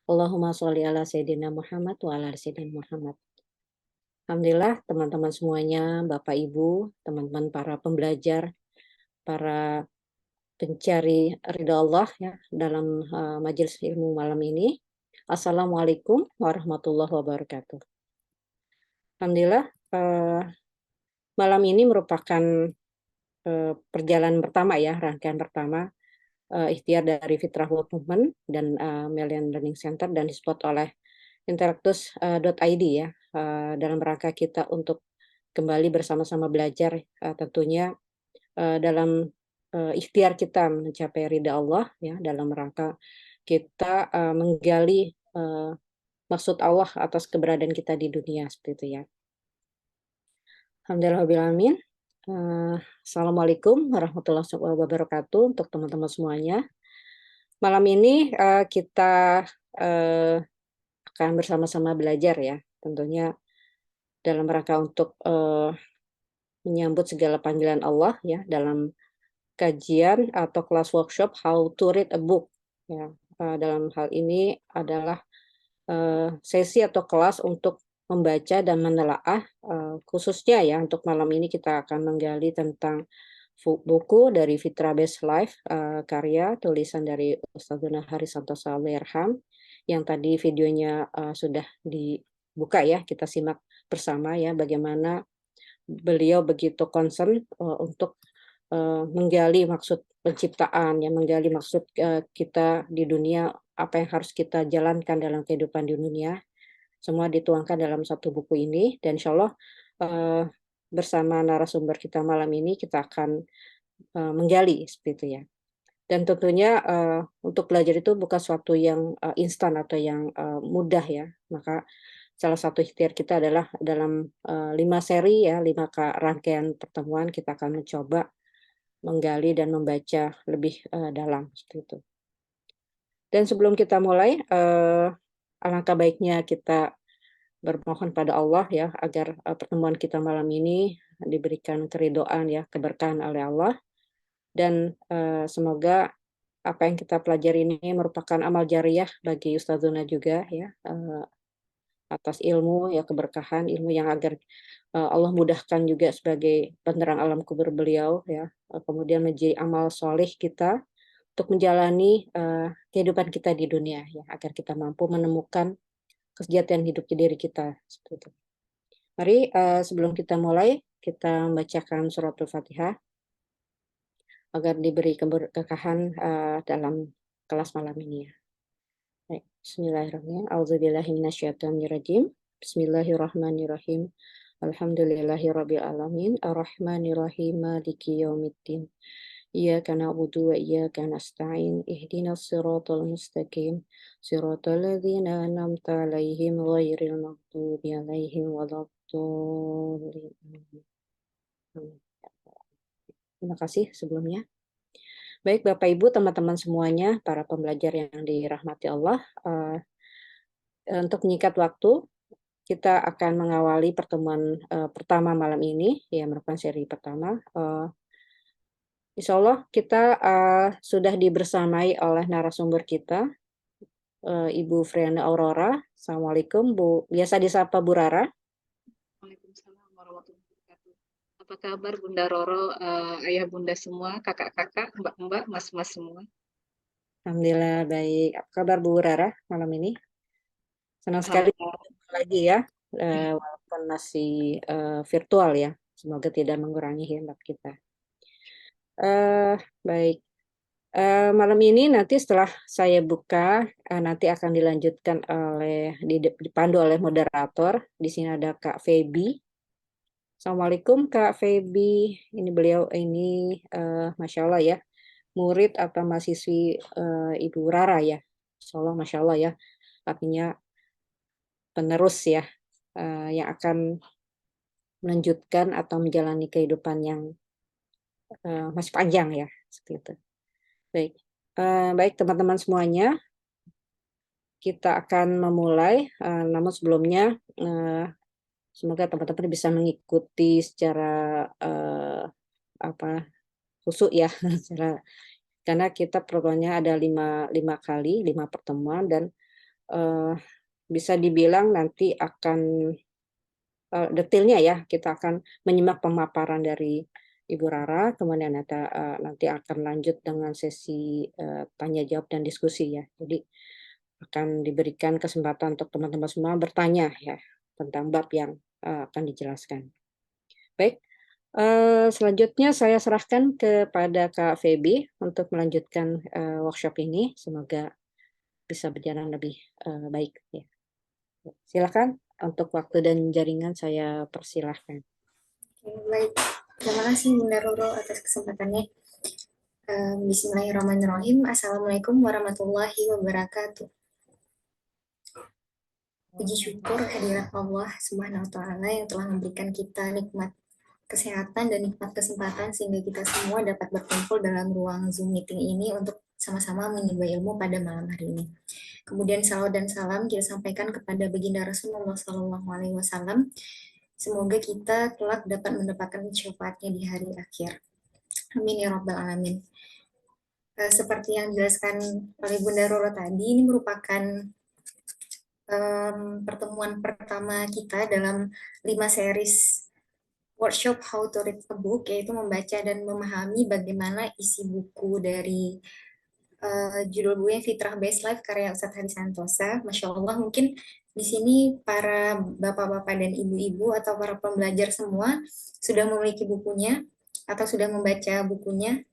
Allahumma sholli ala Sayyidina Muhammad wa ala ali Sayyidina Muhammad. Alhamdulillah teman-teman semuanya, Bapak Ibu, teman-teman para pembelajar, para pencari ridha Allah ya dalam majelis ilmu malam ini. Assalamualaikum warahmatullahi wabarakatuh. Alhamdulillah malam ini merupakan perjalanan pertama ya, rangkaian pertama ikhtiar dari Fitrah World Movement dan Melian Learning Center dan disupport oleh Interactus.id ya, dalam rangka kita untuk kembali bersama-sama belajar tentunya dalam ikhtiar kita mencapai ridha Allah ya, dalam rangka kita menggali maksud Allah atas keberadaan kita di dunia seperti itu ya. Alhamdulillahirrahmanirrahim. Assalamualaikum warahmatullahi wabarakatuh untuk teman-teman semuanya. Malam ini kita akan bersama-sama belajar ya, tentunya dalam rangka untuk menyambut segala panggilan Allah ya, dalam kajian atau kelas workshop How to Read a Book ya. Dalam hal ini adalah sesi atau kelas untuk membaca dan menelaah, khususnya ya untuk malam ini kita akan menggali tentang buku dari Fitra Best Life, karya tulisan dari Ustadzuna Harisanto Salairham, yang tadi videonya sudah dibuka ya, kita simak bersama ya bagaimana beliau begitu concern untuk menggali maksud penciptaan, ya menggali maksud kita di dunia, apa yang harus kita jalankan dalam kehidupan di dunia, semua dituangkan dalam satu buku ini. Dan insya Allah bersama narasumber kita malam ini kita akan menggali seperti itu ya. Dan tentunya untuk belajar itu bukan suatu yang instan atau yang mudah ya. Maka salah satu ikhtiar kita adalah dalam 5 seri ya, 5 rangkaian pertemuan kita akan mencoba menggali dan membaca lebih dalam seperti itu. Dan sebelum kita mulai, alangkah baiknya kita bermohon pada Allah ya agar pertemuan kita malam ini diberikan keridhaan ya, keberkahan oleh Allah, dan semoga apa yang kita pelajari ini merupakan amal jariah bagi Ustadzuna juga ya, atas ilmu ya, keberkahan ilmu yang agar Allah mudahkan juga sebagai penerang alam kubur beliau ya, kemudian menjadi amal soleh kita untuk menjalani kehidupan kita di dunia ya, agar kita mampu menemukan kesejahteraan hidup di diri kita seperti itu. Mari sebelum kita mulai kita membacakan suratul Fatihah agar diberi keberkahan dalam kelas malam ini ya. Baik, bismillahirrahmanirrahim. A'udzubillahi minasyaitonirrajim. Bismillahirrahmanirrahim. Alhamdulillahirabbil alamin, arrahmanirrahim, maliki yaumiddin. Iyyaka na'budu wa iyyaka nasta'in. Ihdinas siratal mustaqim. Siratal ladzina an'amta 'alaihim ghairil maghdubi 'alaihim waladdallin. Terima kasih sebelumnya. Baik Bapak Ibu, teman-teman semuanya, para pembelajar yang dirahmati Allah, untuk menyingkat waktu, kita akan mengawali pertemuan pertama malam ini, ya merupakan seri pertama. Insya Allah kita sudah dibersamai oleh narasumber kita, Ibu Friana Aurora. Assalamualaikum Bu, biasa disapa Bu Rara. Waalaikumsalam warahmatullahi wabarakatuh. Apa kabar Bunda Roro, ayah bunda semua, kakak-kakak, mbak-mbak, mas-mas semua? Alhamdulillah baik. Apa kabar Bu Rara malam ini? Senang sekali Alhamdulillah. lagi ya, walaupun masih virtual ya. Semoga tidak mengurangi hemat kita. Baik. Malam ini nanti setelah saya buka, nanti akan dilanjutkan dipandu oleh moderator. Di sini ada Kak Feby. Assalamualaikum Kak Feby. Ini beliau ini Masya Allah ya, murid atau mahasiswi Ibu Rara ya. Insya Allah Masya Allah ya, artinya penerus ya, yang akan melanjutkan atau menjalani kehidupan yang masih panjang ya, seperti itu. Baik, baik teman-teman semuanya, kita akan memulai. Namun sebelumnya, semoga teman-teman bisa mengikuti secara khusyuk ya, karena kita programnya ada 5 kali, 5 pertemuan, dan bisa dibilang nanti akan detailnya ya, kita akan menyimak pemaparan dari Ibu Rara, kemudian nanti akan lanjut dengan sesi tanya jawab dan diskusi ya. Jadi akan diberikan kesempatan untuk teman-teman semua bertanya ya tentang bab yang akan dijelaskan. Baik, selanjutnya saya serahkan kepada Kak Feby untuk melanjutkan workshop ini. Semoga bisa berjalan lebih baik. Ya. Silakan untuk waktu dan jaringan saya persilahkan. Oke, baik. Terima kasih Bunda Roro atas kesempatannya. Bismillahirrahmanirrahim. Assalamualaikum warahmatullahi wabarakatuh. Puji syukur hadirat Allah Subhanahu wa taala yang telah memberikan kita nikmat kesehatan dan nikmat kesempatan sehingga kita semua dapat berkumpul dalam ruang Zoom meeting ini untuk sama-sama menimba ilmu pada malam hari ini. Kemudian salawat dan salam kita sampaikan kepada baginda Rasulullah SAW. Semoga kita kelak dapat mendapatkan syafaatnya di hari akhir. Amin ya rabbal alamin. Seperti yang dijelaskan oleh Bunda Roro tadi, ini merupakan pertemuan pertama kita dalam 5 series workshop How to Read a Book, yaitu membaca dan memahami bagaimana isi buku dari judul bukunya Fitrah Based Life karya Ustadz Hadi Santosa. Masya Allah, mungkin di sini para bapak-bapak dan ibu-ibu atau para pembelajar semua sudah memiliki bukunya atau sudah membaca bukunya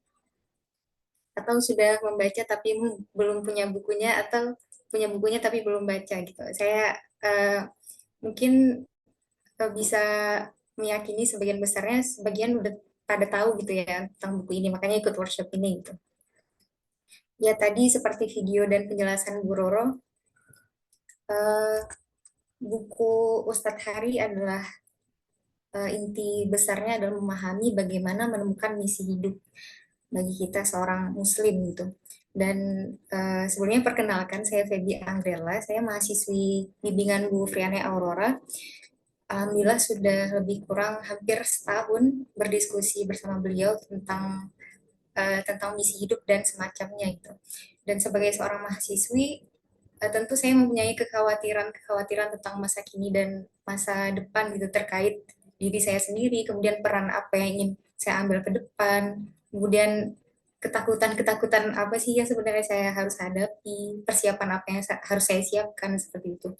atau sudah membaca tapi belum punya bukunya atau punya bukunya tapi belum baca gitu. Saya mungkin bisa meyakini sebagian besarnya sebagian udah pada tahu gitu ya tentang buku ini, makanya ikut workshop ini gitu. Ya tadi seperti video dan penjelasan Bu Roro, buku Ustadz Hari adalah inti besarnya adalah memahami bagaimana menemukan misi hidup bagi kita seorang muslim gitu. Dan sebelumnya perkenalkan, saya Feby Anggrela, saya mahasiswi bimbingan Bu Friane Aurora. Alhamdulillah sudah lebih kurang hampir setahun berdiskusi bersama beliau tentang misi hidup dan semacamnya itu. Dan sebagai seorang mahasiswi, tentu saya mempunyai kekhawatiran tentang masa kini dan masa depan gitu terkait diri saya sendiri, kemudian peran apa yang ingin saya ambil ke depan, kemudian ketakutan apa sih yang sebenarnya saya harus hadapi, persiapan apa yang harus saya siapkan seperti itu.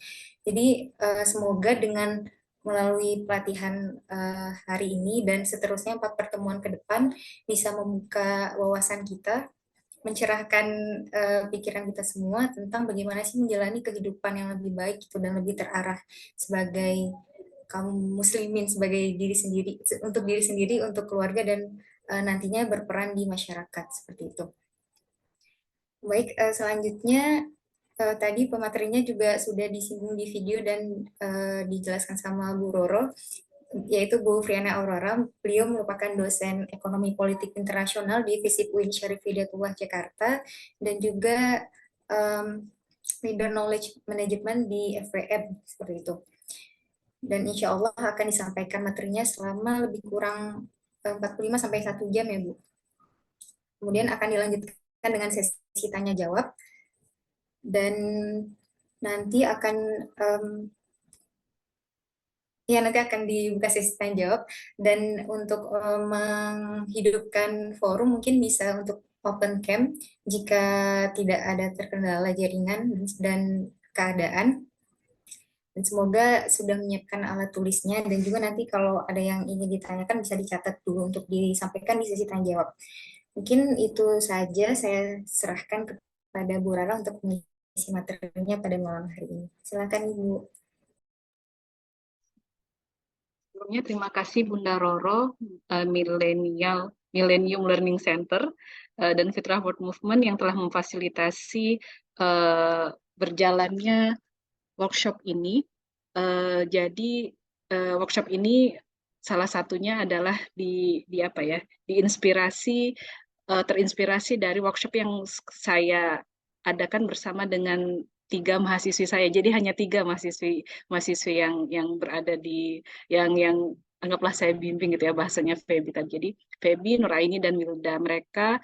Jadi semoga dengan melalui pelatihan hari ini dan seterusnya 4 pertemuan ke depan bisa membuka wawasan kita, mencerahkan pikiran kita semua tentang bagaimana sih menjalani kehidupan yang lebih baik gitu, dan lebih terarah sebagai kaum muslimin, sebagai diri sendiri, untuk keluarga, dan nantinya berperan di masyarakat seperti itu. Baik, selanjutnya tadi pematerinya juga sudah disinggung di video dan dijelaskan sama Bu Roro, yaitu Bu Friana Aurora. Beliau merupakan dosen ekonomi politik internasional di FISIP UIN Syarif Hidayatullah Jakarta, dan juga leader knowledge management di FWM seperti itu. Dan insya Allah akan disampaikan materinya selama lebih kurang 45 sampai 1 jam ya Bu. Kemudian akan dilanjutkan dengan sesi tanya jawab, dan nanti akan dibuka sesi tanya jawab. Dan untuk menghidupkan forum mungkin bisa untuk open cam jika tidak ada terkendala jaringan dan keadaan. Dan semoga sudah menyiapkan alat tulisnya, dan juga nanti kalau ada yang ingin ditanyakan bisa dicatat dulu untuk disampaikan di sesi tanya jawab. Mungkin itu saja, saya serahkan kepada Bu Rara untuk mengisi materinya pada malam hari ini. Silakan Ibu. Sebelumnya terima kasih Bunda Roro, Millennium Learning Center, dan Fitrah World Movement yang telah memfasilitasi berjalannya workshop ini. Jadi workshop ini salah satunya adalah terinspirasi dari workshop yang saya adakan bersama dengan 3 mahasiswi saya. Jadi hanya 3 mahasiswi yang berada di yang anggaplah saya bimbing gitu ya, bahasanya Feby tadi. Jadi Feby, Nuraini, dan Wilda, mereka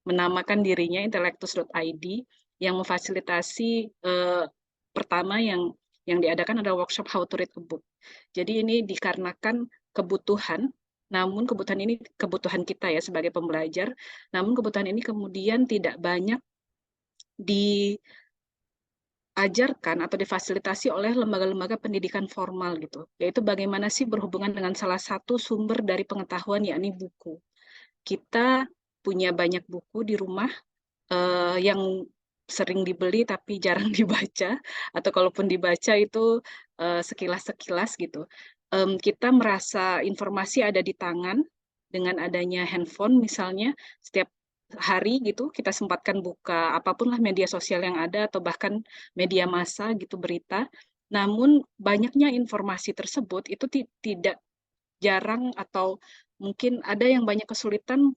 menamakan dirinya Intellectus.id, yang memfasilitasi pertama yang diadakan adalah workshop How to Read a Book. Jadi ini dikarenakan kebutuhan, namun kebutuhan ini kebutuhan kita ya sebagai pembelajar, namun kebutuhan ini kemudian tidak banyak diajarkan atau difasilitasi oleh lembaga-lembaga pendidikan formal gitu. Yaitu bagaimana sih berhubungan dengan salah satu sumber dari pengetahuan, yakni buku. Kita punya banyak buku di rumah yang sering dibeli tapi jarang dibaca, atau kalaupun dibaca itu sekilas-sekilas gitu. Kita merasa informasi ada di tangan dengan adanya handphone misalnya, setiap hari gitu kita sempatkan buka apapun lah media sosial yang ada atau bahkan media massa gitu, berita. Namun banyaknya informasi tersebut itu tidak jarang atau mungkin ada yang banyak kesulitan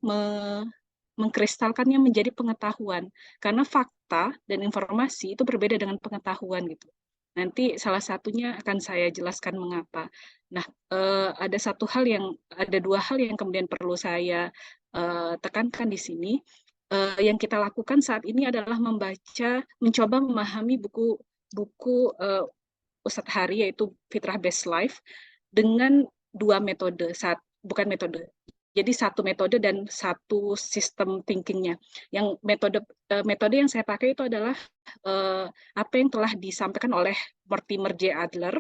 mengkristalkannya menjadi pengetahuan, karena fakta dan informasi itu berbeda dengan pengetahuan gitu. Nanti salah satunya akan saya jelaskan mengapa. Nah, ada dua hal yang kemudian perlu saya tekankan di sini. Yang kita lakukan saat ini adalah mencoba memahami buku Ustadz Hari, yaitu Fitrah Based Life, dengan dua metode, bukan metode. Jadi satu metode dan satu sistem thinkingnya. Yang metode yang saya pakai itu adalah apa yang telah disampaikan oleh Mortimer J. Adler,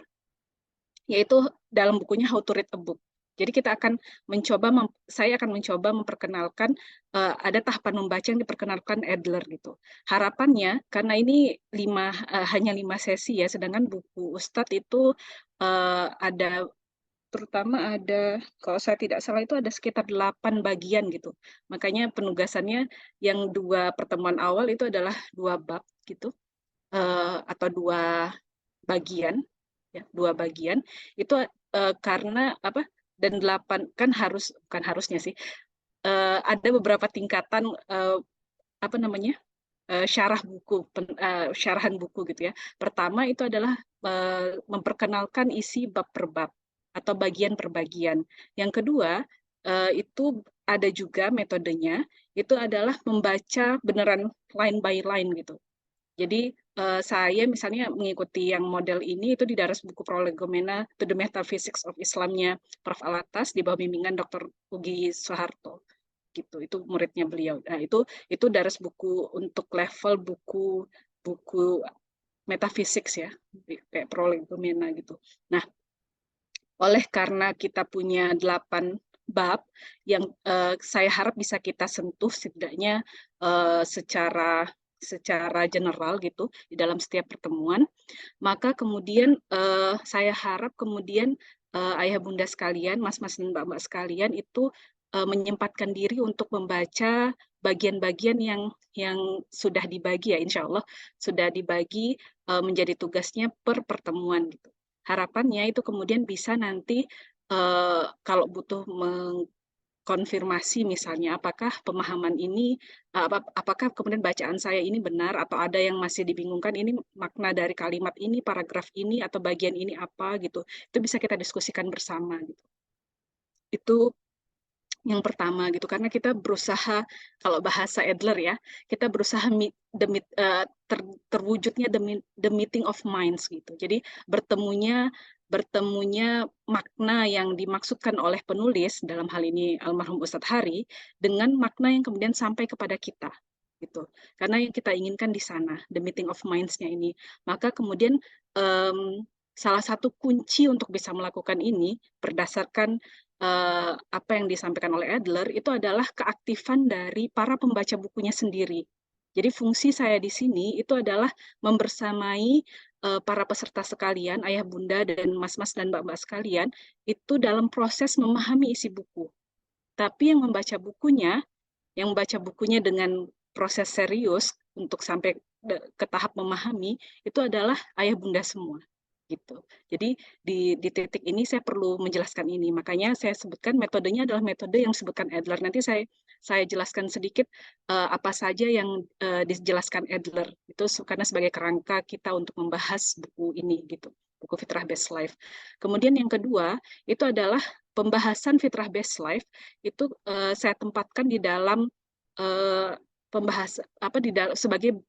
yaitu dalam bukunya How to Read a Book. Jadi saya akan mencoba memperkenalkan ada tahapan membaca yang diperkenalkan Adler gitu. Harapannya karena ini hanya 5 sesi ya, sedangkan buku Ustadz itu terutama ada, kalau saya tidak salah itu ada sekitar 8 bagian gitu. Makanya penugasannya yang 2 pertemuan awal itu adalah 2 bab gitu, atau 2 bagian, ya 2 bagian. Itu karena apa? Dan 8 kan bukan harusnya sih. Ada beberapa tingkatan syarahan buku gitu ya. Pertama itu adalah memperkenalkan isi bab per bab atau bagian per bagian. Yang kedua itu ada juga metodenya, itu adalah membaca beneran line by line gitu. Jadi saya misalnya mengikuti yang model ini itu di Daras Buku Prolegomena to the Metaphysics of Islamnya Prof. Alatas di bawah bimbingan Dr. Ugi Soeharto gitu. Itu muridnya beliau. Nah, itu Daras buku untuk level buku metafisik ya, kayak Prolegomena gitu. Nah, oleh karena kita punya 8 bab yang saya harap bisa kita sentuh setidaknya secara general gitu di dalam setiap pertemuan, maka kemudian saya harap kemudian ayah bunda sekalian, mas-mas dan mbak-mbak sekalian itu menyempatkan diri untuk membaca bagian-bagian yang sudah dibagi ya, insya Allah sudah dibagi menjadi tugasnya per pertemuan gitu. Harapannya itu kemudian bisa nanti kalau butuh konfirmasi misalnya apakah pemahaman ini apakah kemudian bacaan saya ini benar atau ada yang masih dibingungkan, ini makna dari kalimat ini, paragraf ini atau bagian ini apa gitu, itu bisa kita diskusikan bersama gitu. Itu yang pertama gitu, karena kita berusaha, kalau bahasa Adler ya, kita berusaha terwujudnya the meeting of minds gitu. Jadi bertemunya makna yang dimaksudkan oleh penulis, dalam hal ini almarhum Ustadz Hari, dengan makna yang kemudian sampai kepada kita gitu. Karena yang kita inginkan di sana, the meeting of minds-nya ini. Maka kemudian salah satu kunci untuk bisa melakukan ini berdasarkan apa yang disampaikan oleh Adler itu adalah keaktifan dari para pembaca bukunya sendiri. Jadi fungsi saya di sini itu adalah membersamai para peserta sekalian, ayah bunda dan mas-mas dan mbak-mbak sekalian, itu dalam proses memahami isi buku. Tapi yang membaca bukunya dengan proses serius untuk sampai ke tahap memahami, itu adalah ayah bunda semua. Gitu. Jadi di titik ini saya perlu menjelaskan ini. Makanya saya sebutkan metodenya adalah metode yang disebutkan Adler. Nanti saya jelaskan sedikit apa saja yang dijelaskan Adler. Itu karena sebagai kerangka kita untuk membahas buku ini gitu, buku Fitrah Based Life. Kemudian yang kedua itu adalah pembahasan Fitrah Based Life itu saya tempatkan di dalam pembahasan sebagai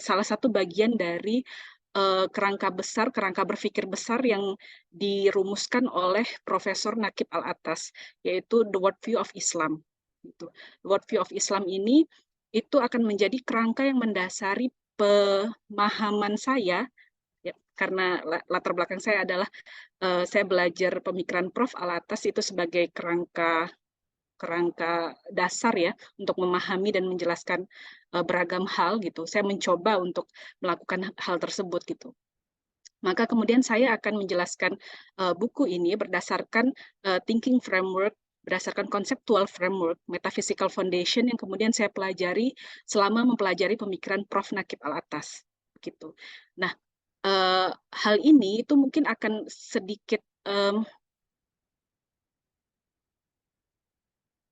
salah satu bagian dari kerangka berpikir besar yang dirumuskan oleh Profesor Naqib Al-Attas, yaitu The Worldview of Islam. Gitu. The Worldview of Islam ini itu akan menjadi kerangka yang mendasari pemahaman saya, ya, karena latar belakang saya adalah saya belajar pemikiran Prof. Al-Attas itu sebagai kerangka dasar ya untuk memahami dan menjelaskan beragam hal gitu. Saya mencoba untuk melakukan hal tersebut gitu. Maka kemudian saya akan menjelaskan buku ini berdasarkan thinking framework, berdasarkan conceptual framework, metaphysical foundation yang kemudian saya pelajari selama mempelajari pemikiran Prof. Naqib Al-Attas gitu. Nah, hal ini itu mungkin akan sedikit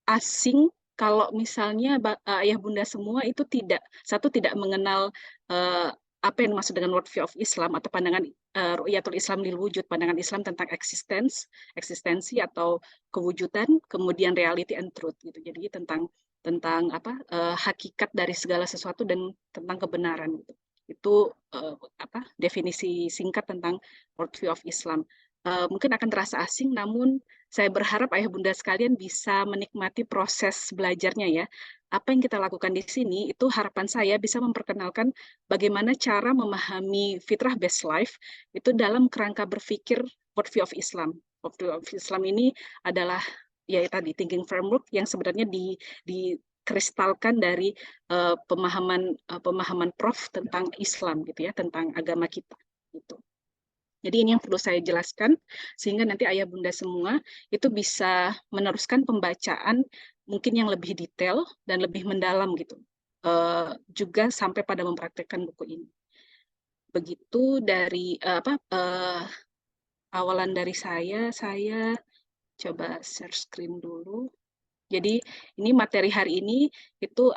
asing kalau misalnya ayah bunda semua itu tidak mengenal apa yang dimaksud dengan worldview of Islam atau pandangan ru'yatul Islam lil wujud, pandangan Islam tentang eksistensi atau kewujudan, kemudian reality and truth gitu. Jadi tentang hakikat dari segala sesuatu dan tentang kebenaran gitu. Itu definisi singkat tentang worldview of Islam. Mungkin akan terasa asing, namun saya berharap ayah bunda sekalian bisa menikmati proses belajarnya ya. Apa yang kita lakukan di sini itu harapan saya bisa memperkenalkan bagaimana cara memahami fitrah based life itu dalam kerangka berpikir worldview of Islam. Worldview of Islam ini adalah ya tadi thinking framework yang sebenarnya dikristalkan dari pemahaman Prof tentang Islam gitu ya, tentang agama kita gitu. Jadi ini yang perlu saya jelaskan, sehingga nanti ayah bunda semua itu bisa meneruskan pembacaan mungkin yang lebih detail dan lebih mendalam gitu. Juga sampai pada mempraktekkan buku ini. Begitu dari awalan dari saya coba share screen dulu. Jadi ini materi hari ini itu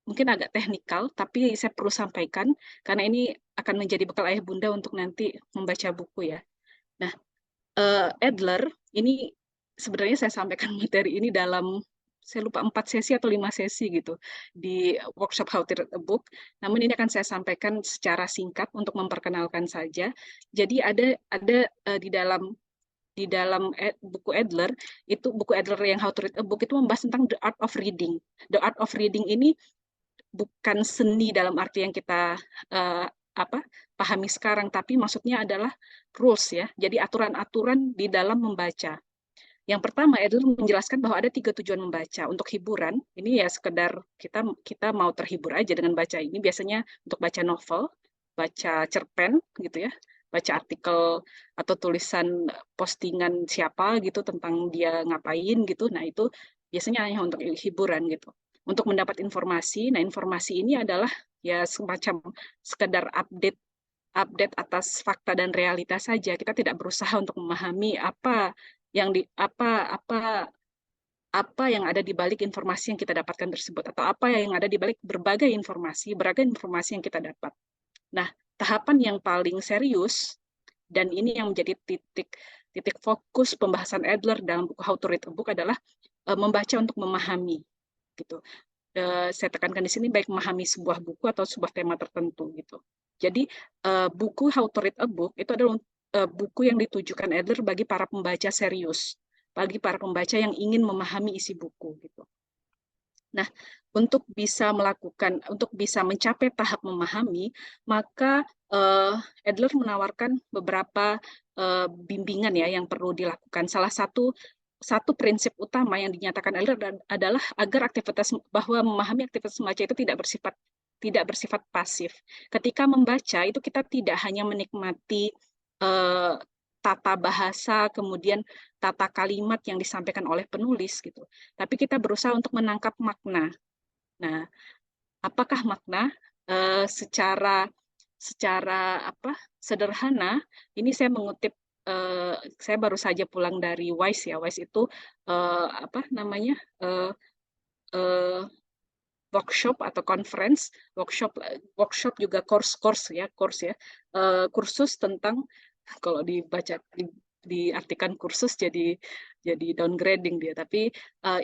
mungkin agak teknikal, tapi saya perlu sampaikan karena ini akan menjadi bekal ayah bunda untuk nanti membaca buku ya. Nah, Adler ini sebenarnya saya sampaikan materi ini dalam saya lupa 4 sesi atau 5 sesi gitu di workshop How to Read a Book. Namun ini akan saya sampaikan secara singkat untuk memperkenalkan saja. Jadi ada di dalam buku Adler yang How to Read a Book itu membahas tentang the art of reading. The art of reading ini bukan seni dalam arti yang kita pahami sekarang, tapi maksudnya adalah rules ya. Jadi aturan-aturan di dalam membaca. Yang pertama Adler menjelaskan bahwa ada 3 tujuan membaca. Untuk hiburan, ini ya sekedar kita mau terhibur aja dengan baca ini. Biasanya untuk baca novel, baca cerpen gitu ya, baca artikel atau tulisan postingan siapa gitu tentang dia ngapain gitu. Nah itu biasanya hanya untuk hiburan gitu. Untuk mendapat informasi, nah informasi ini adalah ya semacam sekedar update atas fakta dan realitas saja. Kita tidak berusaha untuk memahami apa yang ada di balik informasi yang kita dapatkan tersebut, atau apa yang ada di balik beragam informasi yang kita dapat. Nah, tahapan yang paling serius dan ini yang menjadi titik fokus pembahasan Adler dalam buku How to Read a Book adalah membaca untuk memahami gitu. Saya tekankan di sini baik memahami sebuah buku atau sebuah tema tertentu gitu. Jadi buku How to Read a Book itu adalah buku yang ditujukan Adler bagi para pembaca serius, bagi para pembaca yang ingin memahami isi buku gitu. Nah, untuk bisa mencapai tahap memahami, maka Adler menawarkan beberapa bimbingan ya yang perlu dilakukan. Salah satu prinsip utama yang dinyatakan Adler adalah agar bahwa memahami aktivitas membaca itu tidak bersifat pasif. Ketika membaca itu kita tidak hanya menikmati tata bahasa, kemudian tata kalimat yang disampaikan oleh penulis gitu. Tapi kita berusaha untuk menangkap makna. Nah, apakah makna? Secara sederhana, ini saya mengutip saya baru saja pulang dari WISE ya. WISE itu workshop atau conference, workshop juga course ya, kursus tentang kalau dibaca diartikan kursus jadi downgrading dia. Tapi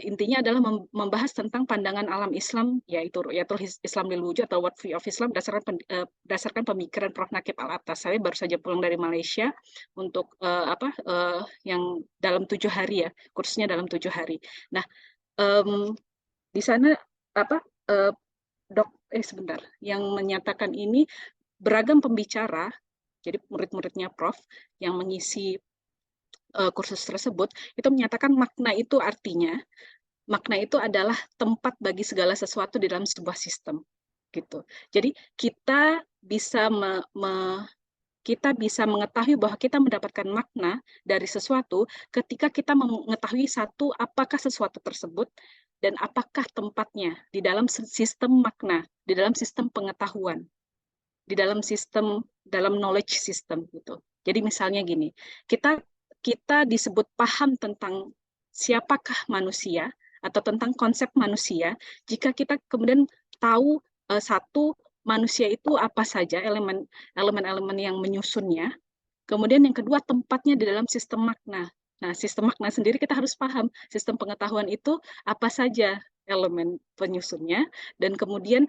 intinya adalah membahas tentang pandangan alam Islam, yaitu Ru'yatul Islam lil Wujud atau World View of Islam berdasarkan pemikiran Prof. Nakib Al-Atas. Saya baru saja pulang dari Malaysia untuk yang dalam 7 hari ya, kursusnya dalam 7 hari. Nah, di sana sebentar, yang menyatakan ini beragam pembicara, jadi murid-muridnya Prof yang mengisi kursus tersebut itu menyatakan makna itu adalah tempat bagi segala sesuatu di dalam sebuah sistem gitu. Jadi kita bisa mengetahui bahwa kita mendapatkan makna dari sesuatu ketika kita mengetahui satu, apakah sesuatu tersebut dan apakah tempatnya di dalam sistem makna, di dalam sistem pengetahuan, di dalam knowledge system gitu. Jadi misalnya gini, kita disebut paham tentang siapakah manusia atau tentang konsep manusia jika kita kemudian tahu satu, manusia itu apa saja elemen-elemen yang menyusunnya. Kemudian yang kedua, tempatnya di dalam sistem makna. Nah, sistem makna sendiri kita harus paham sistem pengetahuan itu apa saja elemen penyusunnya, dan kemudian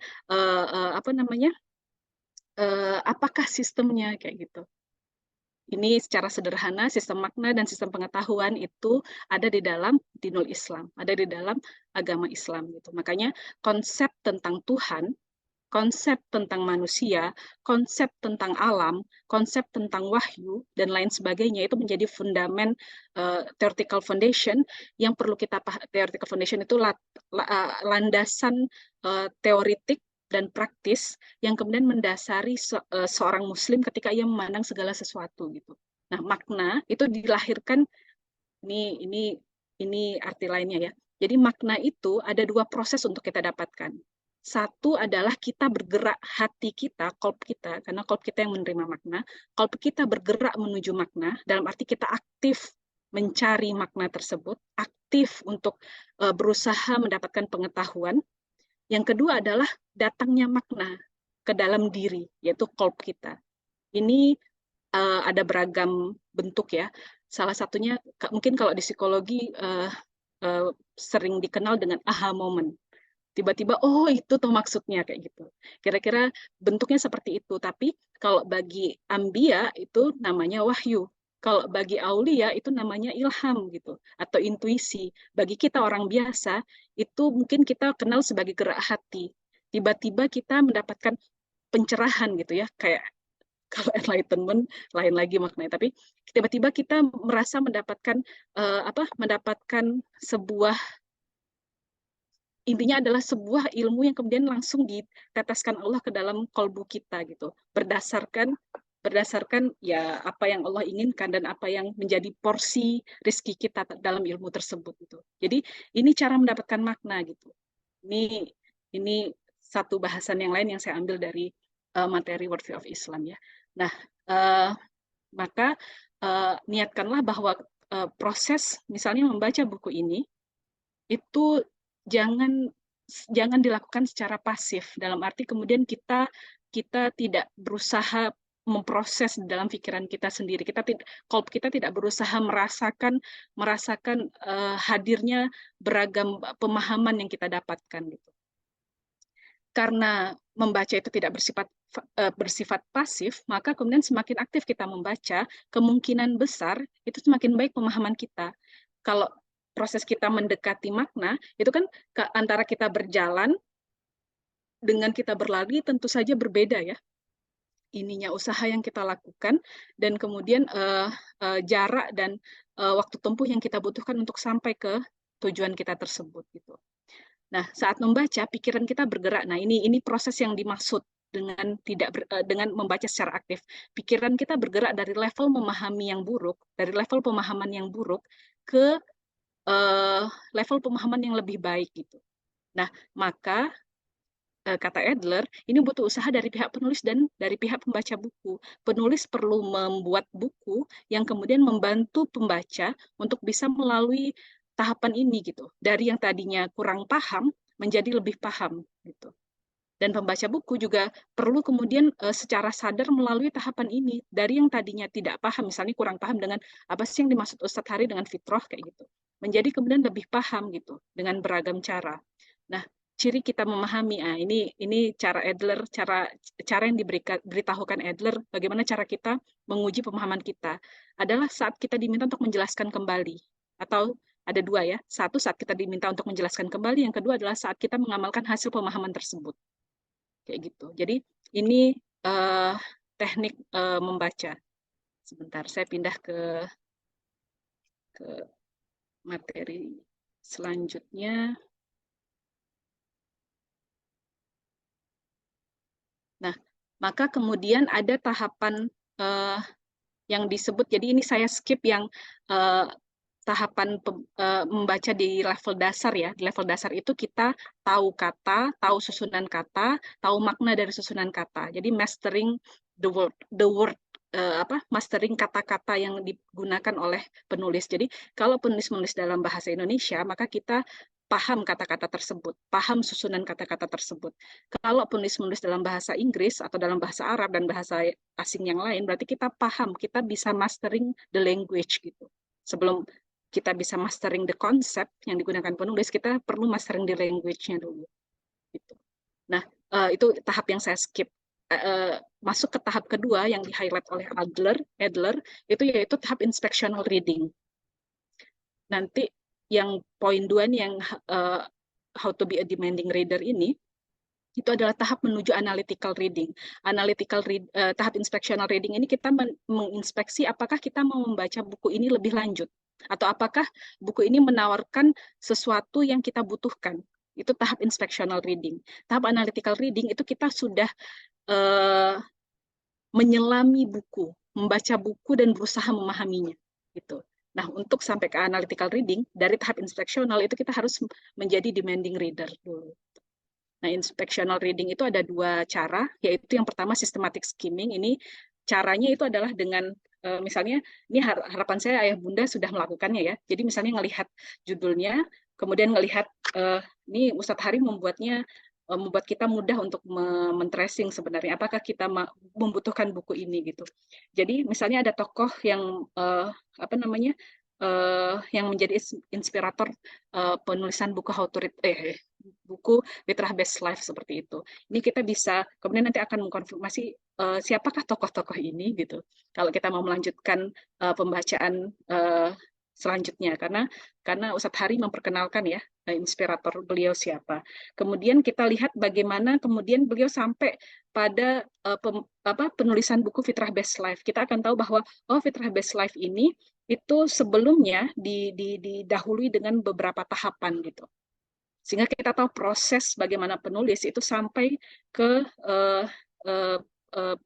apakah sistemnya kayak gitu. Ini secara sederhana, sistem makna dan sistem pengetahuan itu ada di dalam dinul Islam, ada di dalam agama Islam gitu. Makanya konsep tentang Tuhan, konsep tentang manusia, konsep tentang alam, konsep tentang wahyu dan lain sebagainya itu menjadi fundament theoretical foundation yang perlu kita pahami. Theoretical foundation itu landasan teoritik dan praktis yang kemudian mendasari seorang muslim ketika ia memandang segala sesuatu gitu. Nah, makna itu dilahirkan, ini arti lainnya ya. Jadi makna itu ada 2 proses untuk kita dapatkan. Satu adalah kita bergerak, hati kita, kolb kita, karena kolb kita yang menerima makna, kolb kita bergerak menuju makna, dalam arti kita aktif mencari makna tersebut, aktif untuk berusaha mendapatkan pengetahuan. Yang kedua adalah datangnya makna ke dalam diri, yaitu kolb kita. Ini ada beragam bentuk ya. Salah satunya mungkin kalau di psikologi sering dikenal dengan aha moment. Tiba-tiba, oh itu tuh maksudnya kayak gitu. Kira-kira bentuknya seperti itu. Tapi kalau bagi Anbiya itu namanya wahyu. Kalau bagi aulia itu namanya ilham gitu, atau intuisi. Bagi kita orang biasa, itu mungkin kita kenal sebagai gerak hati. Tiba-tiba kita mendapatkan pencerahan gitu ya, kayak kalau enlightenment lain lagi maknanya. Tapi tiba-tiba kita merasa mendapatkan sebuah, intinya adalah sebuah ilmu yang kemudian langsung diteteskan Allah ke dalam kolbu kita gitu, berdasarkan ya apa yang Allah inginkan dan apa yang menjadi porsi rezeki kita dalam ilmu tersebut gitu. Jadi ini cara mendapatkan makna gitu. Ini satu bahasan yang lain yang saya ambil dari materi World View of Islam ya. Nah, maka niatkanlah bahwa proses misalnya membaca buku ini itu jangan dilakukan secara pasif, dalam arti kemudian kita tidak berusaha memproses dalam pikiran kita sendiri. Kolb kita tidak berusaha merasakan hadirnya beragam pemahaman yang kita dapatkan gitu. Karena membaca itu tidak bersifat pasif, maka kemudian semakin aktif kita membaca, kemungkinan besar itu semakin baik pemahaman kita. Kalau proses kita mendekati makna, itu kan antara kita berjalan dengan kita berlari tentu saja berbeda ya. Ininya usaha yang kita lakukan, dan kemudian jarak dan waktu tempuh yang kita butuhkan untuk sampai ke tujuan kita tersebut gitu. Nah, saat membaca, pikiran kita bergerak. Nah, ini proses yang dimaksud dengan membaca secara aktif. Pikiran kita bergerak dari level memahami yang buruk, dari level pemahaman yang buruk ke level pemahaman yang lebih baik gitu. Nah, maka kata Adler, ini butuh usaha dari pihak penulis dan dari pihak pembaca buku. Penulis perlu membuat buku yang kemudian membantu pembaca untuk bisa melalui tahapan ini gitu. Dari yang tadinya kurang paham menjadi lebih paham gitu. Dan pembaca buku juga perlu kemudian secara sadar melalui tahapan ini. Dari yang tadinya tidak paham, misalnya kurang paham dengan apa sih yang dimaksud Ustadz Hari dengan fitrah kayak gitu. Menjadi kemudian lebih paham gitu dengan beragam cara. Nah, ciri kita memahami, ini cara Adler, cara yang diberitahukan Adler, bagaimana cara kita menguji pemahaman kita adalah saat kita diminta untuk menjelaskan kembali, atau ada dua ya, satu saat kita diminta untuk menjelaskan kembali, yang kedua adalah saat kita mengamalkan hasil pemahaman tersebut. Kayak gitu. Jadi ini teknik membaca. Sebentar, saya pindah ke materi selanjutnya. Nah, maka kemudian ada tahapan yang disebut, jadi ini saya skip yang tahapan membaca di level dasar ya. Di level dasar itu kita tahu kata, tahu susunan kata, tahu makna dari susunan kata. Jadi mastering the word mastering kata-kata yang digunakan oleh penulis. Jadi kalau penulis menulis dalam bahasa Indonesia, maka kita paham kata-kata tersebut, paham susunan kata-kata tersebut. Kalau penulis menulis dalam bahasa Inggris atau dalam bahasa Arab dan bahasa asing yang lain, berarti kita paham, kita bisa mastering the language gitu. Sebelum kita bisa mastering the concept yang digunakan penulis, kita perlu mastering the language-nya dulu. Gitu. Nah, itu tahap yang saya skip. Masuk ke tahap kedua yang di-highlight oleh Adler, itu yaitu tahap inspectional reading. Nanti yang poin 2 nih, yang how to be a demanding reader ini, itu adalah tahap menuju analytical reading. Tahap inspectional reading ini kita menginspeksi apakah kita mau membaca buku ini lebih lanjut, atau apakah buku ini menawarkan sesuatu yang kita butuhkan. Itu tahap inspectional reading. Tahap analytical reading itu kita sudah menyelami buku, membaca buku dan berusaha memahaminya. Gitu. Nah, untuk sampai ke analytical reading, dari tahap inspectional itu kita harus menjadi demanding reader dulu. Nah, inspectional reading itu ada dua cara, yaitu yang pertama systematic skimming. Ini caranya itu adalah dengan misalnya, ini harapan saya ayah bunda sudah melakukannya ya. Jadi misalnya ngelihat judulnya, kemudian ngelihat ini Ustadz Hari membuat kita mudah untuk men-tracing sebenarnya apakah kita membutuhkan buku ini gitu. Jadi misalnya ada tokoh yang yang menjadi inspirator penulisan buku buku Fitrah Best Life seperti itu. Ini kita bisa kemudian nanti akan mengkonfirmasi siapakah tokoh-tokoh ini gitu. Kalau kita mau melanjutkan pembacaan selanjutnya, karena Ustadz Hari memperkenalkan ya inspirator beliau siapa. Kemudian kita lihat bagaimana kemudian beliau sampai pada penulisan buku Fitrah Best Life. Kita akan tahu bahwa Fitrah Best Life ini itu sebelumnya didahului dengan beberapa tahapan gitu. Sehingga kita tahu proses bagaimana penulis itu sampai ke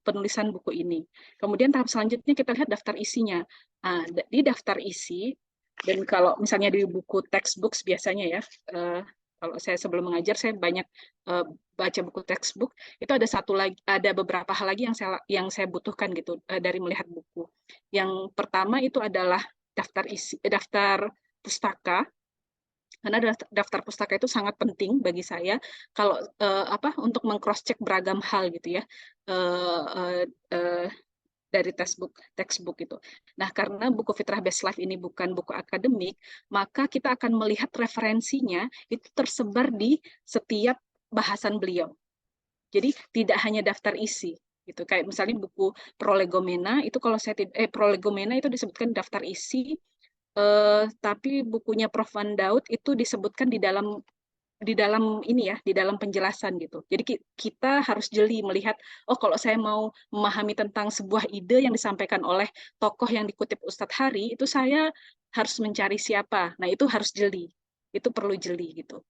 penulisan buku ini. Kemudian tahap selanjutnya kita lihat daftar isinya. Di daftar isi, dan kalau misalnya di buku textbooks biasanya ya, kalau saya sebelum mengajar saya banyak baca buku textbook, itu ada beberapa hal lagi yang saya butuhkan gitu dari melihat buku. Yang pertama itu adalah daftar pustaka. Karena daftar pustaka itu sangat penting bagi saya kalau untuk meng-cross check beragam hal gitu ya dari textbook itu. Nah, karena buku Fitrah Best Life ini bukan buku akademik, maka kita akan melihat referensinya itu tersebar di setiap bahasan beliau. Jadi tidak hanya daftar isi gitu. Kayak misalnya buku Prolegomena itu kalau Prolegomena itu disebutkan daftar isi, tapi bukunya Prof. Van Daud itu disebutkan di dalam ini ya, di dalam penjelasan gitu. Jadi kita harus jeli melihat, kalau saya mau memahami tentang sebuah ide yang disampaikan oleh tokoh yang dikutip Ustadz Hari, itu saya harus mencari siapa. Nah, itu harus jeli. Itu perlu jeli gitu.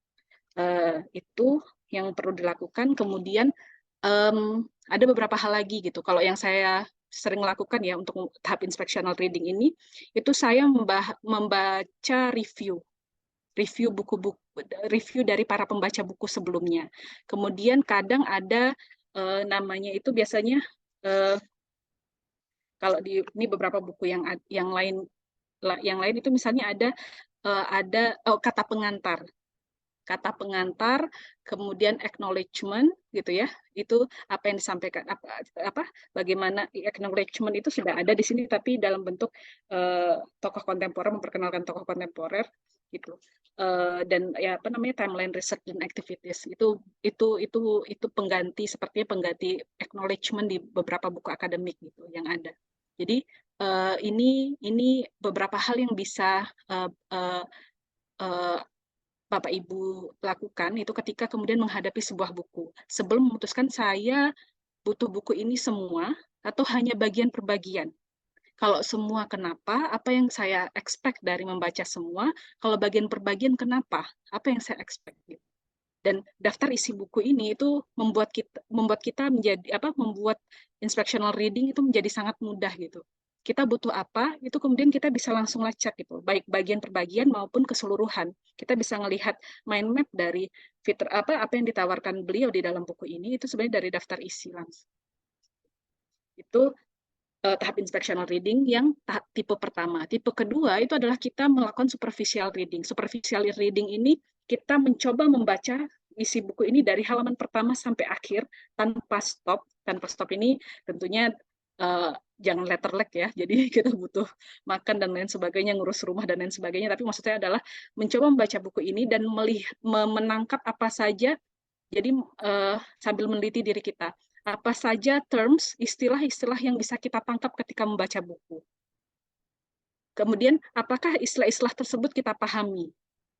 Itu yang perlu dilakukan. Kemudian ada beberapa hal lagi gitu. Kalau yang saya sering lakukan ya untuk tahap inspectional reading ini, itu saya membaca review buku-buku, review dari para pembaca buku sebelumnya. Kemudian kadang ada namanya itu biasanya kalau ini beberapa buku yang lain itu misalnya ada kata pengantar. kata pengantar, kemudian acknowledgement gitu ya. Itu apa yang disampaikan bagaimana acknowledgement itu sudah ada di sini tapi dalam bentuk tokoh kontemporer, memperkenalkan tokoh kontemporer gitu. Dan ya timeline research dan activities itu pengganti sepertinya pengganti acknowledgement di beberapa buku akademik gitu yang ada. Jadi ini beberapa hal yang bisa Bapak Ibu lakukan itu ketika kemudian menghadapi sebuah buku. Sebelum memutuskan saya butuh buku ini semua atau hanya bagian per bagian. Kalau semua kenapa, apa yang saya expect dari membaca semua, kalau bagian per bagian kenapa, apa yang saya expect. Dan daftar isi buku ini itu membuat kita menjadi membuat inspectional reading itu menjadi sangat mudah gitu. Kita butuh apa, itu kemudian kita bisa langsung lacak gitu, baik bagian per bagian maupun keseluruhan. Kita bisa melihat mind map dari fitur apa yang ditawarkan beliau di dalam buku ini itu sebenarnya dari daftar isi langsung. Itu tahap inspectional reading yang tipe pertama. Tipe kedua itu adalah kita melakukan superficial reading. Superficial reading ini kita mencoba membaca isi buku ini dari halaman pertama sampai akhir tanpa stop. Tanpa stop ini tentunya jangan letterlek ya, jadi kita butuh makan dan lain sebagainya, ngurus rumah dan lain sebagainya, tapi maksudnya adalah mencoba membaca buku ini dan menangkap apa saja, jadi sambil meneliti diri kita, apa saja terms, istilah-istilah yang bisa kita tangkap ketika membaca buku. Kemudian, apakah istilah-istilah tersebut kita pahami?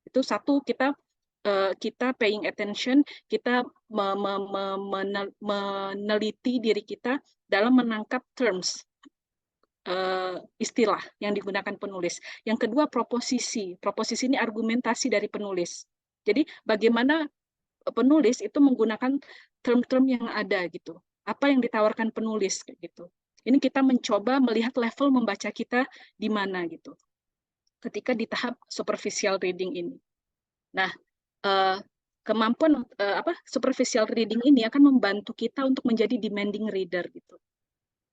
Itu satu, kita paying attention, kita meneliti diri kita dalam menangkap terms, istilah yang digunakan penulis. Yang kedua, proposisi. Proposisi ini argumentasi dari penulis. Jadi, bagaimana penulis itu menggunakan term-term yang ada gitu. Apa yang ditawarkan penulis gitu. Ini kita mencoba melihat level membaca kita di mana gitu. Ketika di tahap superficial reading ini. Nah, kemampuan superficial reading ini akan membantu kita untuk menjadi demanding reader gitu.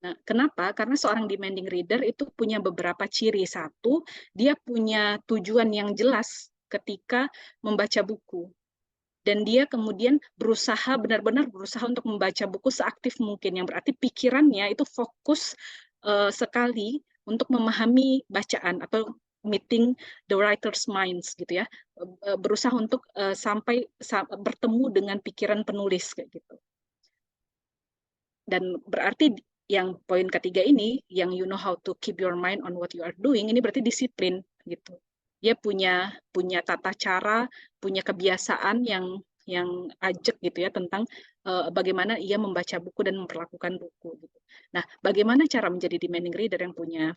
Nah, kenapa? Karena seorang demanding reader itu punya beberapa ciri. Satu, dia punya tujuan yang jelas ketika membaca buku. Dan dia kemudian benar-benar berusaha untuk membaca buku seaktif mungkin. Yang berarti pikirannya itu fokus sekali untuk memahami bacaan atau meeting the writer's minds gitu ya. Berusaha untuk sampai bertemu dengan pikiran penulis kayak gitu. Dan berarti yang poin ketiga ini, yang you know how to keep your mind on what you are doing, ini berarti disiplin gitu. Dia punya tata cara, punya kebiasaan yang ajak gitu ya tentang bagaimana ia membaca buku dan memperlakukan buku. Gitu. Nah, bagaimana cara menjadi demanding reader yang punya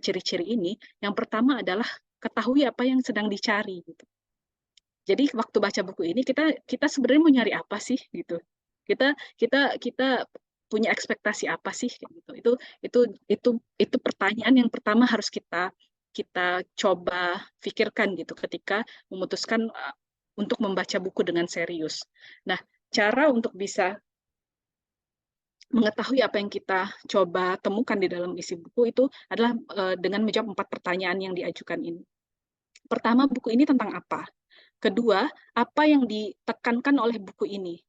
ciri-ciri ini? Yang pertama adalah ketahui apa yang sedang dicari. Gitu. Jadi waktu baca buku ini kita sebenarnya mau nyari apa sih gitu. Kita punya ekspektasi apa sih gitu. Itu pertanyaan yang pertama harus kita coba pikirkan gitu ketika memutuskan untuk membaca buku dengan serius. Nah, cara untuk bisa mengetahui apa yang kita coba temukan di dalam isi buku itu adalah dengan menjawab 4 pertanyaan yang diajukan ini. Pertama, buku ini tentang apa? Kedua, apa yang ditekankan oleh buku ini?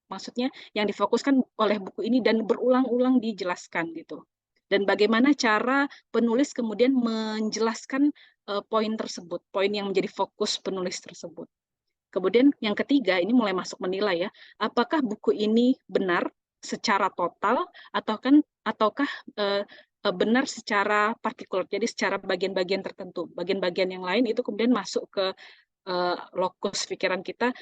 Maksudnya yang difokuskan oleh buku ini dan berulang-ulang dijelaskan gitu. Dan bagaimana cara penulis kemudian menjelaskan poin tersebut, poin yang menjadi fokus penulis tersebut. Kemudian yang ketiga, ini mulai masuk menilai ya, apakah buku ini benar secara total ataukah benar secara partikular, jadi secara bagian-bagian tertentu. Bagian-bagian yang lain itu kemudian masuk ke lokus pikiran kita,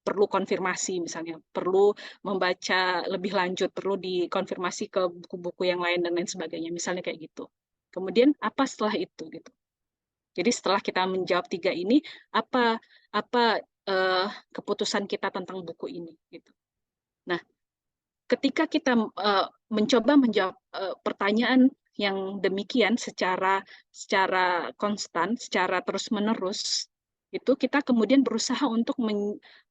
perlu konfirmasi misalnya, perlu membaca lebih lanjut, perlu dikonfirmasi ke buku-buku yang lain dan lain sebagainya, misalnya kayak gitu. Kemudian apa setelah itu gitu. Jadi setelah kita menjawab 3 ini, apa keputusan kita tentang buku ini gitu. Nah, ketika kita mencoba menjawab pertanyaan yang demikian secara konstan, secara terus-menerus, itu kita kemudian berusaha untuk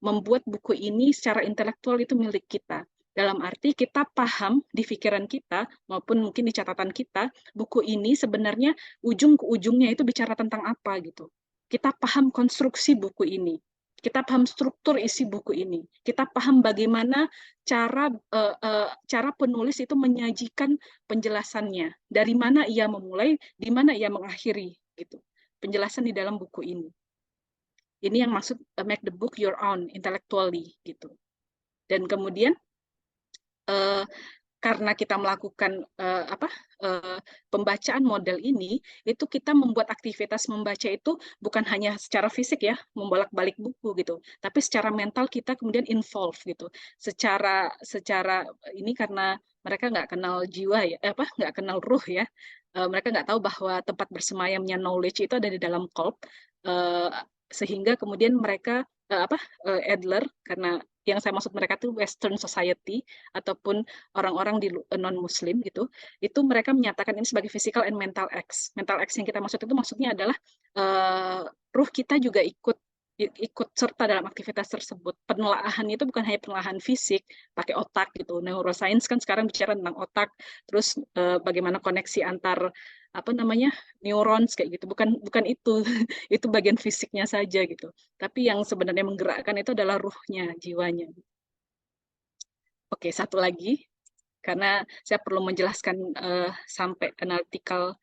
membuat buku ini secara intelektual itu milik kita. Dalam arti kita paham di pikiran kita maupun mungkin di catatan kita, buku ini sebenarnya ujung ke ujungnya itu bicara tentang apa gitu. kita paham konstruksi buku ini, kita paham struktur isi buku ini, kita paham bagaimana cara penulis itu menyajikan penjelasannya, dari mana ia memulai, di mana ia mengakhiri, gitu. Penjelasan di dalam buku ini. Ini yang maksud make the book your own intellectually, gitu. Dan kemudian karena kita melakukan pembacaan model ini, itu kita membuat aktivitas membaca itu bukan hanya secara fisik ya, membolak-balik buku gitu, tapi secara mental kita kemudian involve gitu. Secara ini karena mereka nggak kenal jiwa ya, nggak kenal ruh ya, mereka nggak tahu bahwa tempat bersemayamnya knowledge itu ada di dalam kolb, sehingga kemudian mereka Adler, karena yang saya maksud mereka itu Western Society ataupun orang-orang di non-Muslim gitu, itu mereka menyatakan ini sebagai physical and mental acts. Mental acts yang kita maksud itu maksudnya adalah ruh kita juga ikut serta dalam aktivitas tersebut. Penelaahan itu bukan hanya penelaahan fisik pakai otak gitu. Neuroscience kan sekarang bicara tentang otak, terus bagaimana koneksi antar neurons kayak gitu. Bukan itu. Itu bagian fisiknya saja gitu. Tapi yang sebenarnya menggerakkan itu adalah ruhnya, jiwanya. Oke, satu lagi karena saya perlu menjelaskan sampai analytical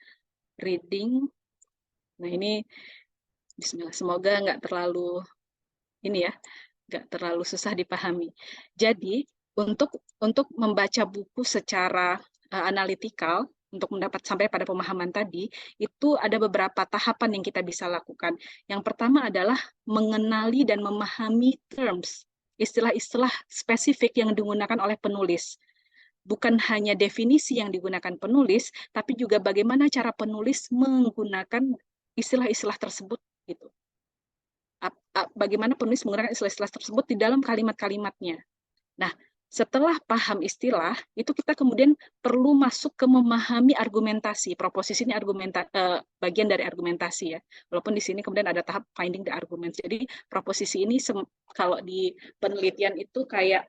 reading. Nah, ini bismillah, semoga nggak terlalu susah dipahami. Jadi, untuk membaca buku secara analitikal, untuk mendapat sampai pada pemahaman tadi, itu ada beberapa tahapan yang kita bisa lakukan. Yang pertama adalah mengenali dan memahami terms, istilah-istilah spesifik yang digunakan oleh penulis. Bukan hanya definisi yang digunakan penulis, tapi juga bagaimana cara penulis menggunakan istilah-istilah tersebut gitu. Bagaimana penulis menggunakan istilah-istilah tersebut di dalam kalimat-kalimatnya. Nah, setelah paham istilah, itu kita kemudian perlu masuk ke memahami argumentasi. Proposisi ini bagian dari argumentasi ya. Walaupun di sini kemudian ada tahap finding the arguments. Jadi proposisi ini kalau di penelitian itu kayak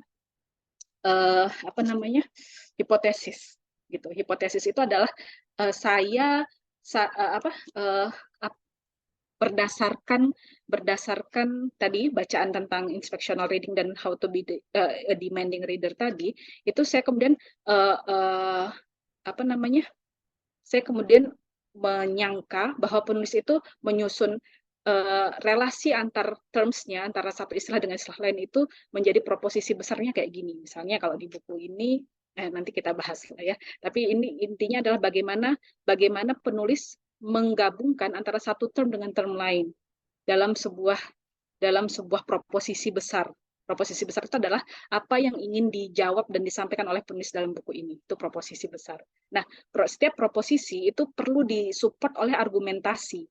hipotesis gitu. Hipotesis itu adalah berdasarkan tadi bacaan tentang inspectional reading dan how to be a demanding reader tadi, itu saya kemudian saya kemudian menyangka bahwa penulis itu menyusun relasi antar terms-nya, antara satu istilah dengan istilah lain itu menjadi proposisi besarnya kayak gini. Misalnya kalau di buku ini, nanti kita bahas ya. Tapi ini intinya adalah bagaimana penulis menggabungkan antara satu term dengan term lain dalam sebuah proposisi besar. Proposisi besar itu adalah apa yang ingin dijawab dan disampaikan oleh penulis dalam buku ini. Itu proposisi besar. Nah, setiap proposisi itu perlu disupport oleh argumentasi.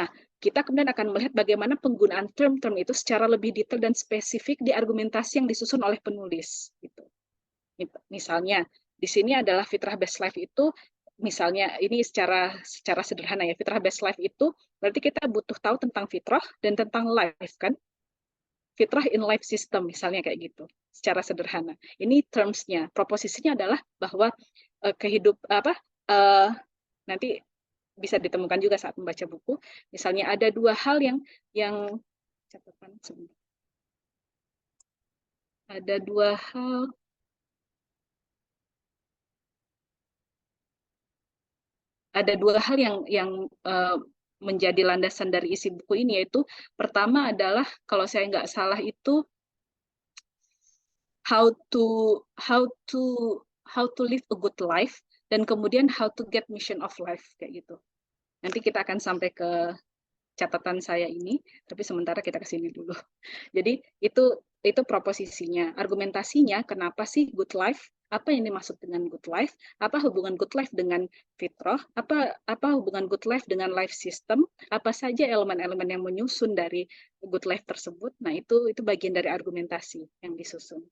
Nah, kita kemudian akan melihat bagaimana penggunaan term-term itu secara lebih detail dan spesifik di argumentasi yang disusun oleh penulis. Gitu. Misalnya, di sini adalah fitrah best life itu, misalnya ini secara sederhana ya, fitrah best life itu berarti kita butuh tahu tentang fitrah dan tentang life kan? Fitrah in life system misalnya kayak gitu, secara sederhana. Ini terms-nya, proposisinya adalah bahwa nanti bisa ditemukan juga saat membaca buku. Misalnya ada dua hal yang catatan sebentar. Ada dua hal yang menjadi landasan dari isi buku ini, yaitu pertama adalah kalau saya nggak salah itu how to live a good life, dan kemudian how to get mission of life kayak gitu. Nanti kita akan sampai ke catatan saya ini, tapi sementara kita ke sini dulu. Jadi itu proposisinya, argumentasinya kenapa sih good life? Apa yang dimaksud dengan good life? Apa hubungan good life dengan fitrah? Apa hubungan good life dengan life system? Apa saja elemen-elemen yang menyusun dari good life tersebut? Nah, itu bagian dari argumentasi yang disusun.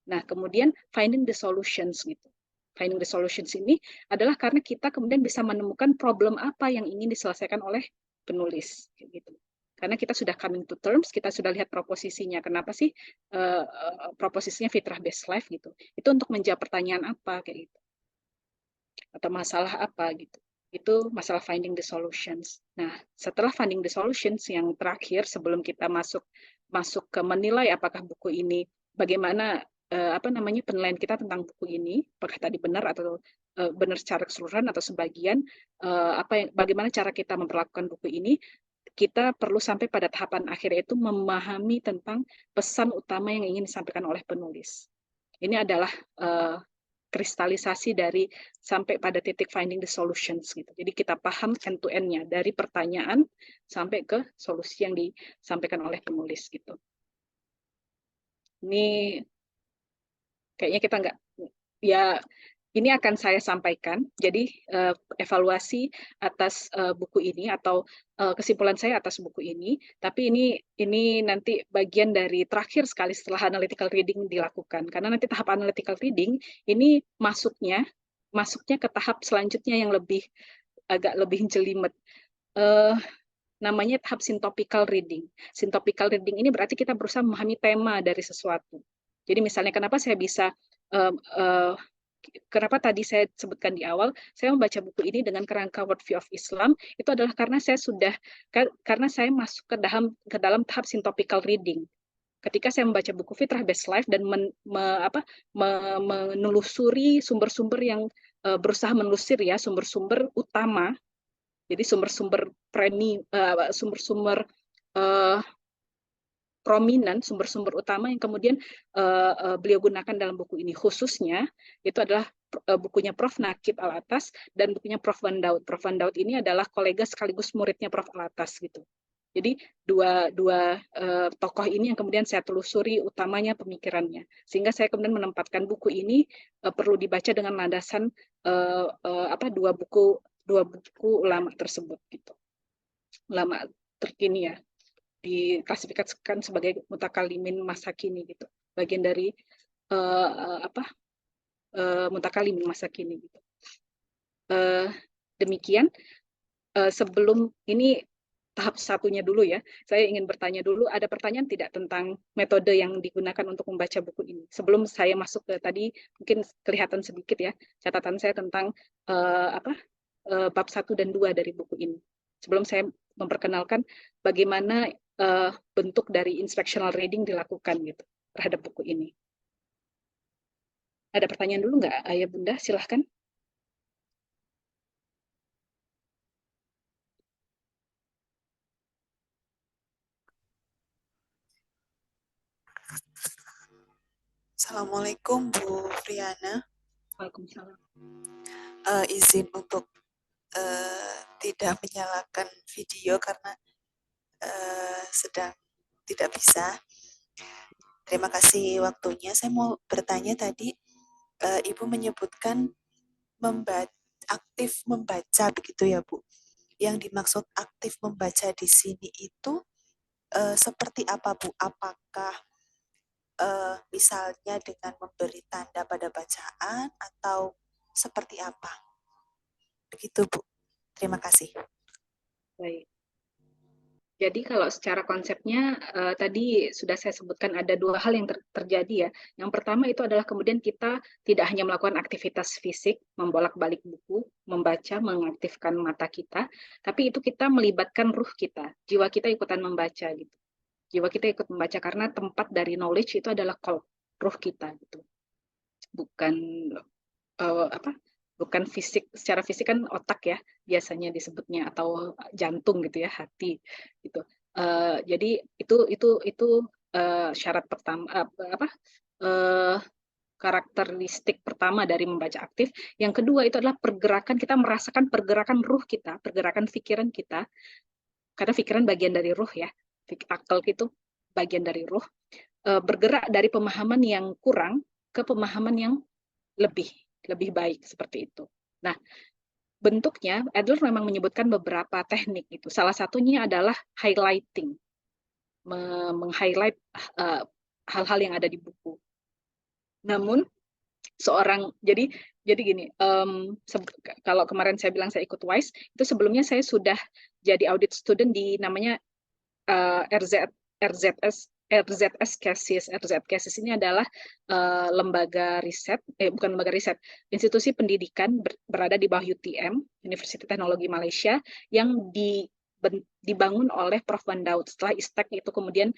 Nah, kemudian finding the solutions gitu. Finding the solutions ini adalah karena kita kemudian bisa menemukan problem apa yang ingin diselesaikan oleh penulis gitu. Karena kita sudah coming to terms, kita sudah lihat proposisinya. Kenapa sih proposisinya fitrah best life gitu? Itu untuk menjawab pertanyaan apa kayak gitu, atau masalah apa gitu. Itu masalah finding the solutions. Nah, setelah finding the solutions yang terakhir sebelum kita masuk ke menilai apakah buku ini bagaimana penilaian kita tentang buku ini, apakah tadi benar atau benar secara keseluruhan atau sebagian, bagaimana cara kita memperlakukan buku ini, kita perlu sampai pada tahapan akhir, yaitu memahami tentang pesan utama yang ingin disampaikan oleh penulis. Ini adalah kristalisasi dari sampai pada titik finding the solutions gitu. Jadi kita paham end to end-nya dari pertanyaan sampai ke solusi yang disampaikan oleh penulis gitu. Ini kayaknya kita nggak, ya ini akan saya sampaikan. Jadi evaluasi atas buku ini atau kesimpulan saya atas buku ini. Tapi ini nanti bagian dari terakhir sekali setelah analytical reading dilakukan. Karena nanti tahap analytical reading ini masuknya ke tahap selanjutnya yang agak lebih jelimet. Namanya tahap syntopical reading. Syntopical reading ini berarti kita berusaha memahami tema dari sesuatu. Jadi misalnya kenapa saya bisa kenapa tadi saya sebutkan di awal, saya membaca buku ini dengan kerangka worldview of Islam, itu adalah karena saya masuk ke dalam tahap syntopical reading. Ketika saya membaca buku Fitrah Best Life dan menelusuri sumber-sumber yang berusaha menelusur ya sumber-sumber utama, jadi sumber-sumber prominent, sumber-sumber utama yang kemudian beliau gunakan dalam buku ini, khususnya itu adalah bukunya Prof. Nakib Al-Atas dan bukunya Prof. Van Daud. Prof. Van Daud ini adalah kolega sekaligus muridnya Prof. Al-Atas gitu. Jadi dua tokoh ini yang kemudian saya telusuri utamanya pemikirannya, sehingga saya kemudian menempatkan buku ini perlu dibaca dengan landasan dua buku ulama tersebut gitu, ulama terkini ya, diklasifikasikan sebagai mutakalimin masa kini gitu, bagian dari mutakalimin masa kini gitu. Demikian. Sebelum ini tahap satunya dulu ya, saya ingin bertanya dulu, ada pertanyaan tidak tentang metode yang digunakan untuk membaca buku ini? Sebelum saya masuk ke tadi, mungkin kelihatan sedikit ya catatan saya tentang bab 1 dan 2 dari buku ini. Sebelum saya memperkenalkan bagaimana bentuk dari inspectional reading dilakukan gitu terhadap buku ini. Ada pertanyaan dulu nggak, Ayah Bunda? Silahkan. Assalamualaikum Bu Friana. Waalaikumsalam. Izin untuk tidak menyalakan video karena sedang tidak bisa. Terima kasih waktunya. Saya mau bertanya tadi, Ibu menyebutkan aktif membaca begitu ya Bu. Yang dimaksud aktif membaca di sini itu seperti apa Bu? Apakah misalnya dengan memberi tanda pada bacaan atau seperti apa? Begitu Bu. Terima kasih. Baik. Jadi kalau secara konsepnya tadi sudah saya sebutkan ada dua hal yang terjadi ya. Yang pertama itu adalah kemudian kita tidak hanya melakukan aktivitas fisik, membolak-balik buku, membaca, mengaktifkan mata kita, tapi itu kita melibatkan ruh kita, jiwa kita ikutan membaca gitu. Jiwa kita ikut membaca karena tempat dari knowledge itu adalah ruh kita gitu. Bukan bukan fisik, secara fisik kan otak ya biasanya disebutnya, atau jantung gitu ya, hati gitu. Jadi itu syarat pertama, karakteristik pertama dari membaca aktif. Yang kedua itu adalah pergerakan, kita merasakan pergerakan ruh kita, pergerakan pikiran kita, karena pikiran bagian dari ruh ya, akal itu bagian dari ruh, bergerak dari pemahaman yang kurang ke pemahaman yang lebih baik, seperti itu. Nah, bentuknya Adler memang menyebutkan beberapa teknik itu. Salah satunya adalah highlighting, meng-highlight hal-hal yang ada di buku. Namun jadi gini, kalau kemarin saya bilang saya ikut WISE, itu sebelumnya saya sudah jadi audit student di namanya RZS RZS Casis. RZS Casis ini adalah lembaga riset, bukan lembaga riset, institusi pendidikan berada di bawah UTM, Universitas Teknologi Malaysia, yang dibangun oleh Prof. Van Daud. Setelah ISTEC itu kemudian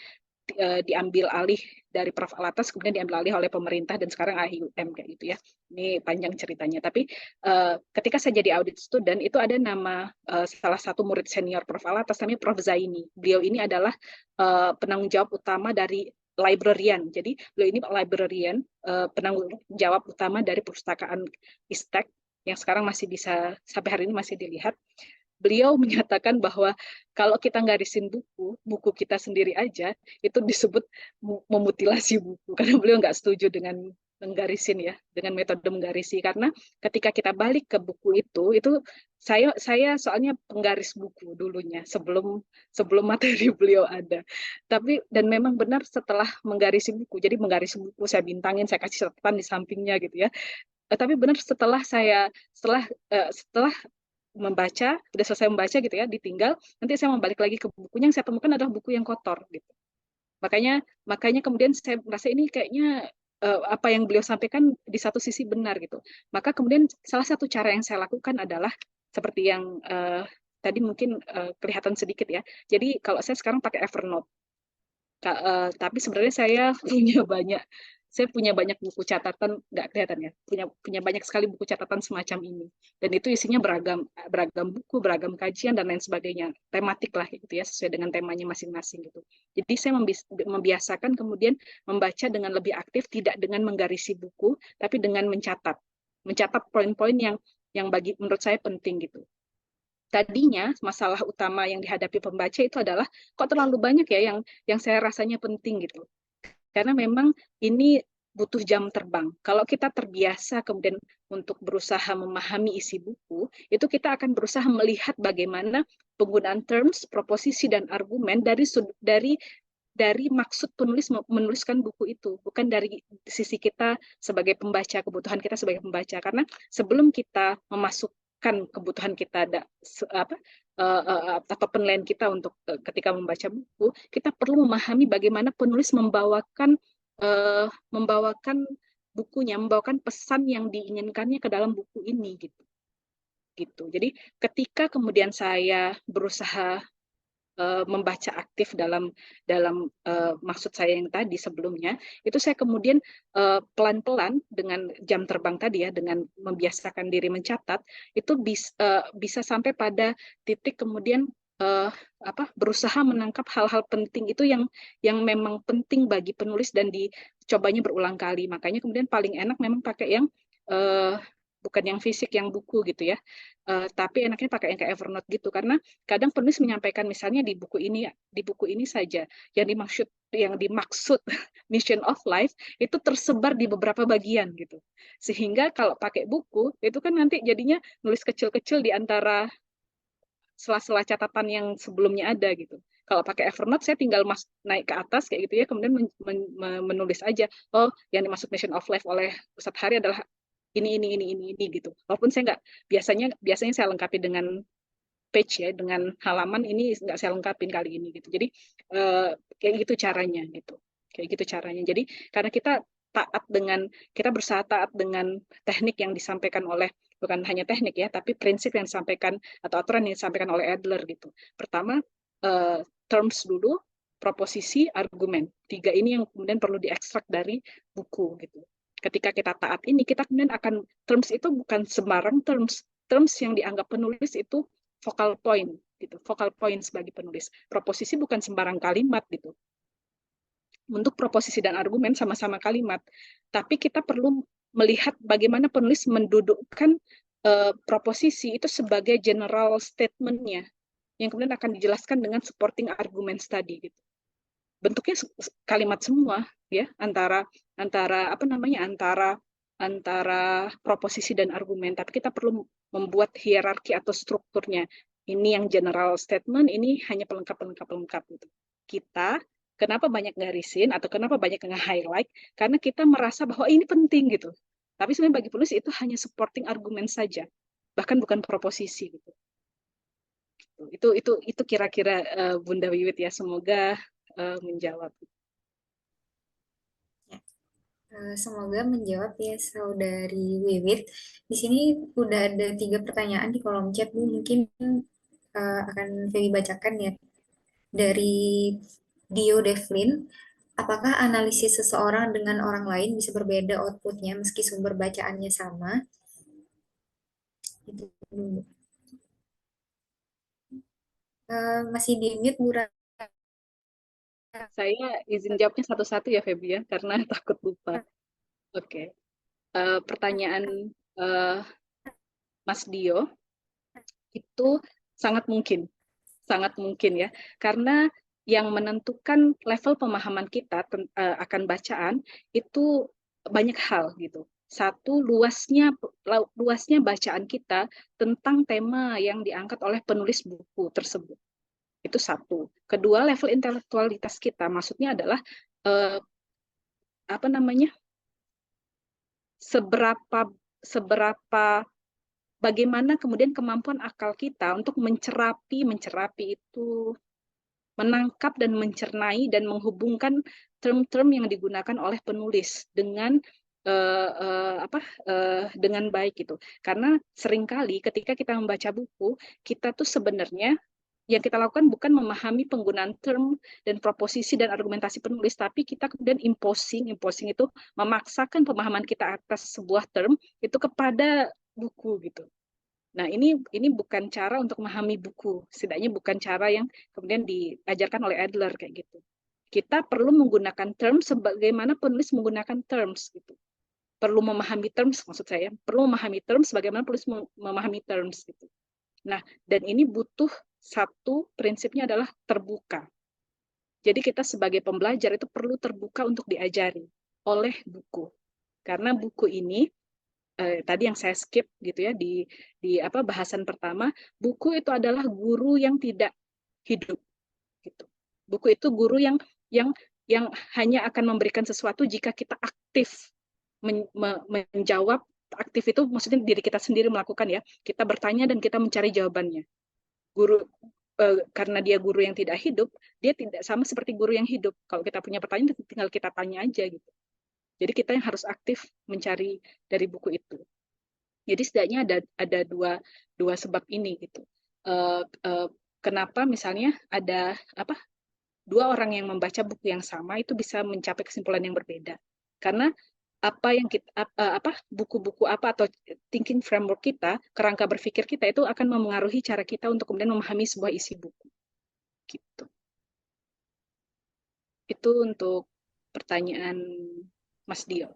diambil alih dari Prof. Alatas, kemudian diambil alih oleh pemerintah, dan sekarang AIUM kayak gitu ya. Ini panjang ceritanya. Tapi ketika saya jadi audit student, itu ada nama salah satu murid senior Prof. Alatas, namanya Prof. Zaini. Beliau ini adalah penanggung jawab utama dari librarian. Jadi beliau ini librarian, penanggung jawab utama dari perpustakaan ISTEC, yang sekarang masih bisa, sampai hari ini masih dilihat. Beliau menyatakan bahwa kalau kita ngarisin buku kita sendiri aja, itu disebut memutilasi buku. Karena beliau nggak setuju dengan menggarisin ya, dengan metode menggarisi. Karena ketika kita balik ke buku itu saya soalnya penggaris buku dulunya sebelum materi beliau ada. Dan memang benar setelah menggarisi buku, jadi menggarisi buku saya bintangin, saya kasih catatan di sampingnya gitu ya. Tapi benar setelah membaca, udah selesai membaca gitu ya, ditinggal, nanti saya membalik lagi ke bukunya, yang saya temukan adalah buku yang kotor gitu. Makanya kemudian saya merasa ini kayaknya apa yang beliau sampaikan di satu sisi benar gitu. Maka kemudian salah satu cara yang saya lakukan adalah seperti yang tadi mungkin kelihatan sedikit ya. Jadi kalau saya sekarang pakai Evernote, tapi sebenarnya saya punya banyak buku catatan, nggak kelihatan ya, punya banyak sekali buku catatan semacam ini, dan itu isinya beragam buku, beragam kajian dan lain sebagainya, tematik lah gitu ya, sesuai dengan temanya masing-masing gitu. Jadi saya membiasakan kemudian membaca dengan lebih aktif, tidak dengan menggarisi buku, tapi dengan mencatat poin-poin yang menurut saya penting gitu. Tadinya masalah utama yang dihadapi pembaca itu adalah kok terlalu banyak ya yang saya rasanya penting gitu. Karena memang ini butuh jam terbang. Kalau kita terbiasa kemudian untuk berusaha memahami isi buku, itu kita akan berusaha melihat bagaimana penggunaan terms, proposisi, dan argumen dari maksud penulis menuliskan buku itu, bukan dari sisi kita sebagai pembaca, kebutuhan kita sebagai pembaca. Karena sebelum kita memasukkan kebutuhan kita atau penilaian kita untuk ketika membaca buku, kita perlu memahami bagaimana penulis membawakan bukunya, membawakan pesan yang diinginkannya ke dalam buku ini gitu. Jadi ketika kemudian saya berusaha membaca aktif dalam maksud saya yang tadi sebelumnya, itu saya kemudian pelan-pelan dengan jam terbang tadi ya, dengan membiasakan diri mencatat, itu bisa sampai pada titik kemudian berusaha menangkap hal-hal penting itu yang memang penting bagi penulis dan dicobanya berulang kali. Makanya kemudian paling enak memang pakai yang bukan yang fisik, yang buku gitu ya, tapi enaknya pakai yang kayak Evernote gitu, karena kadang penulis menyampaikan misalnya di buku ini saja yang dimaksud mission of life itu tersebar di beberapa bagian gitu, sehingga kalau pakai buku itu kan nanti jadinya nulis kecil-kecil di antara sela-sela catatan yang sebelumnya ada gitu. Kalau pakai Evernote saya tinggal naik ke atas kayak gitu ya, kemudian menulis aja, oh yang dimaksud mission of life oleh Ustadz Hari adalah ini gitu. Walaupun saya nggak, biasanya saya lengkapi dengan page ya, dengan halaman, ini nggak saya lengkapin kali ini gitu. Jadi kayak gitu caranya gitu. Jadi karena kita berusaha taat dengan teknik yang disampaikan oleh, bukan hanya teknik ya, tapi prinsip yang disampaikan atau aturan yang disampaikan oleh Adler gitu. Pertama, terms dulu, proposisi, argumen. 3 ini yang kemudian perlu diekstrak dari buku gitu. Ketika kita taat ini, kita kemudian akan, terms itu bukan sembarang terms yang dianggap penulis itu focal point gitu, focal point sebagai penulis. Proposisi bukan sembarang kalimat gitu. Untuk proposisi dan argumen sama-sama kalimat, tapi kita perlu melihat bagaimana penulis mendudukkan proposisi itu sebagai general statement-nya, yang kemudian akan dijelaskan dengan supporting arguments tadi gitu. Bentuknya kalimat semua ya, antara proposisi dan argumen, tapi kita perlu membuat hierarki atau strukturnya. Ini yang general statement, ini hanya pelengkap gitu. Kita kenapa banyak ngarisin atau kenapa banyak nge-highlight, karena kita merasa bahwa ini penting gitu. Tapi sebenarnya bagi penulis itu hanya supporting argumen saja, bahkan bukan proposisi gitu. Itu kira-kira Bunda Wiwit ya, semoga menjawab. Semoga menjawab ya Saudari Wiwit. Di sini udah ada 3 pertanyaan di kolom chat, Bu. Mungkin akan Feby bacakan ya. Dari Dio Devlin, apakah analisis seseorang dengan orang lain bisa berbeda outputnya meski sumber bacaannya sama? Itu dulu. Masih di mute, Bu Ra. Saya izin jawabnya satu-satu ya Feby ya, karena takut lupa. Oke. Pertanyaan eh, Mas Dio itu sangat mungkin ya, karena yang menentukan level pemahaman kita akan bacaan itu banyak hal gitu. Satu, luasnya bacaan kita tentang tema yang diangkat oleh penulis buku tersebut. Itu satu. Kedua, level intelektualitas kita, maksudnya adalah eh, apa namanya? seberapa bagaimana kemudian kemampuan akal kita untuk mencerapi itu, menangkap dan mencernai dan menghubungkan term-term yang digunakan oleh penulis dengan dengan baik gitu. Karena seringkali ketika kita membaca buku, kita tuh sebenarnya yang kita lakukan bukan memahami penggunaan term dan proposisi dan argumentasi penulis, tapi kita kemudian imposing itu memaksakan pemahaman kita atas sebuah term itu kepada buku gitu. Nah, ini bukan cara untuk memahami buku, setidaknya bukan cara yang kemudian diajarkan oleh Adler kayak gitu. Kita perlu menggunakan term sebagaimana penulis menggunakan terms gitu. Perlu memahami terms, maksud saya, perlu memahami terms sebagaimana penulis memahami terms gitu. Nah, dan ini butuh satu prinsipnya adalah terbuka. Jadi kita sebagai pembelajar itu perlu terbuka untuk diajari oleh buku. Karena buku ini tadi yang saya skip gitu ya di bahasan pertama, buku itu adalah guru yang tidak hidup gitu. Buku itu guru yang hanya akan memberikan sesuatu jika kita aktif menjawab. Aktif itu maksudnya diri kita sendiri melakukan ya. Kita bertanya dan kita mencari jawabannya. Guru karena dia guru yang tidak hidup, dia tidak sama seperti guru yang hidup. Kalau kita punya pertanyaan, tinggal kita tanya aja gitu. Jadi kita yang harus aktif mencari dari buku itu. Jadi setidaknya ada dua sebab ini gitu. Kenapa misalnya ada dua orang yang membaca buku yang sama itu bisa mencapai kesimpulan yang berbeda? Karena apa yang kita buku-buku apa atau thinking framework kita, kerangka berpikir kita itu akan memengaruhi cara kita untuk kemudian memahami sebuah isi buku. Gitu. Itu untuk pertanyaan Mas Dio.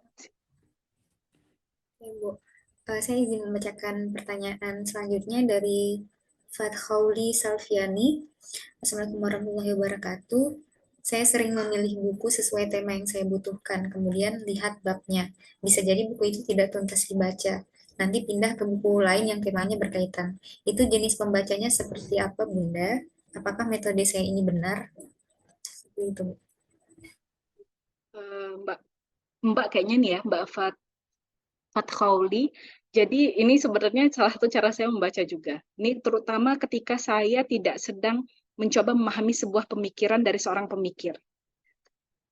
Ya, Bu. Saya izin membacakan pertanyaan selanjutnya dari Fathauli Salviani. Assalamualaikum warahmatullahi wabarakatuh. Saya sering memilih buku sesuai tema yang saya butuhkan, kemudian lihat babnya. Bisa jadi buku itu tidak tuntas dibaca. Nanti pindah ke buku lain yang temanya berkaitan. Itu jenis pembacanya seperti apa, Bunda? Apakah metode saya ini benar? Seperti itu. Mbak kayaknya nih ya, Mbak Fathauli. Jadi ini sebenarnya salah satu cara saya membaca juga. Ini terutama ketika saya tidak sedang mencoba memahami sebuah pemikiran dari seorang pemikir.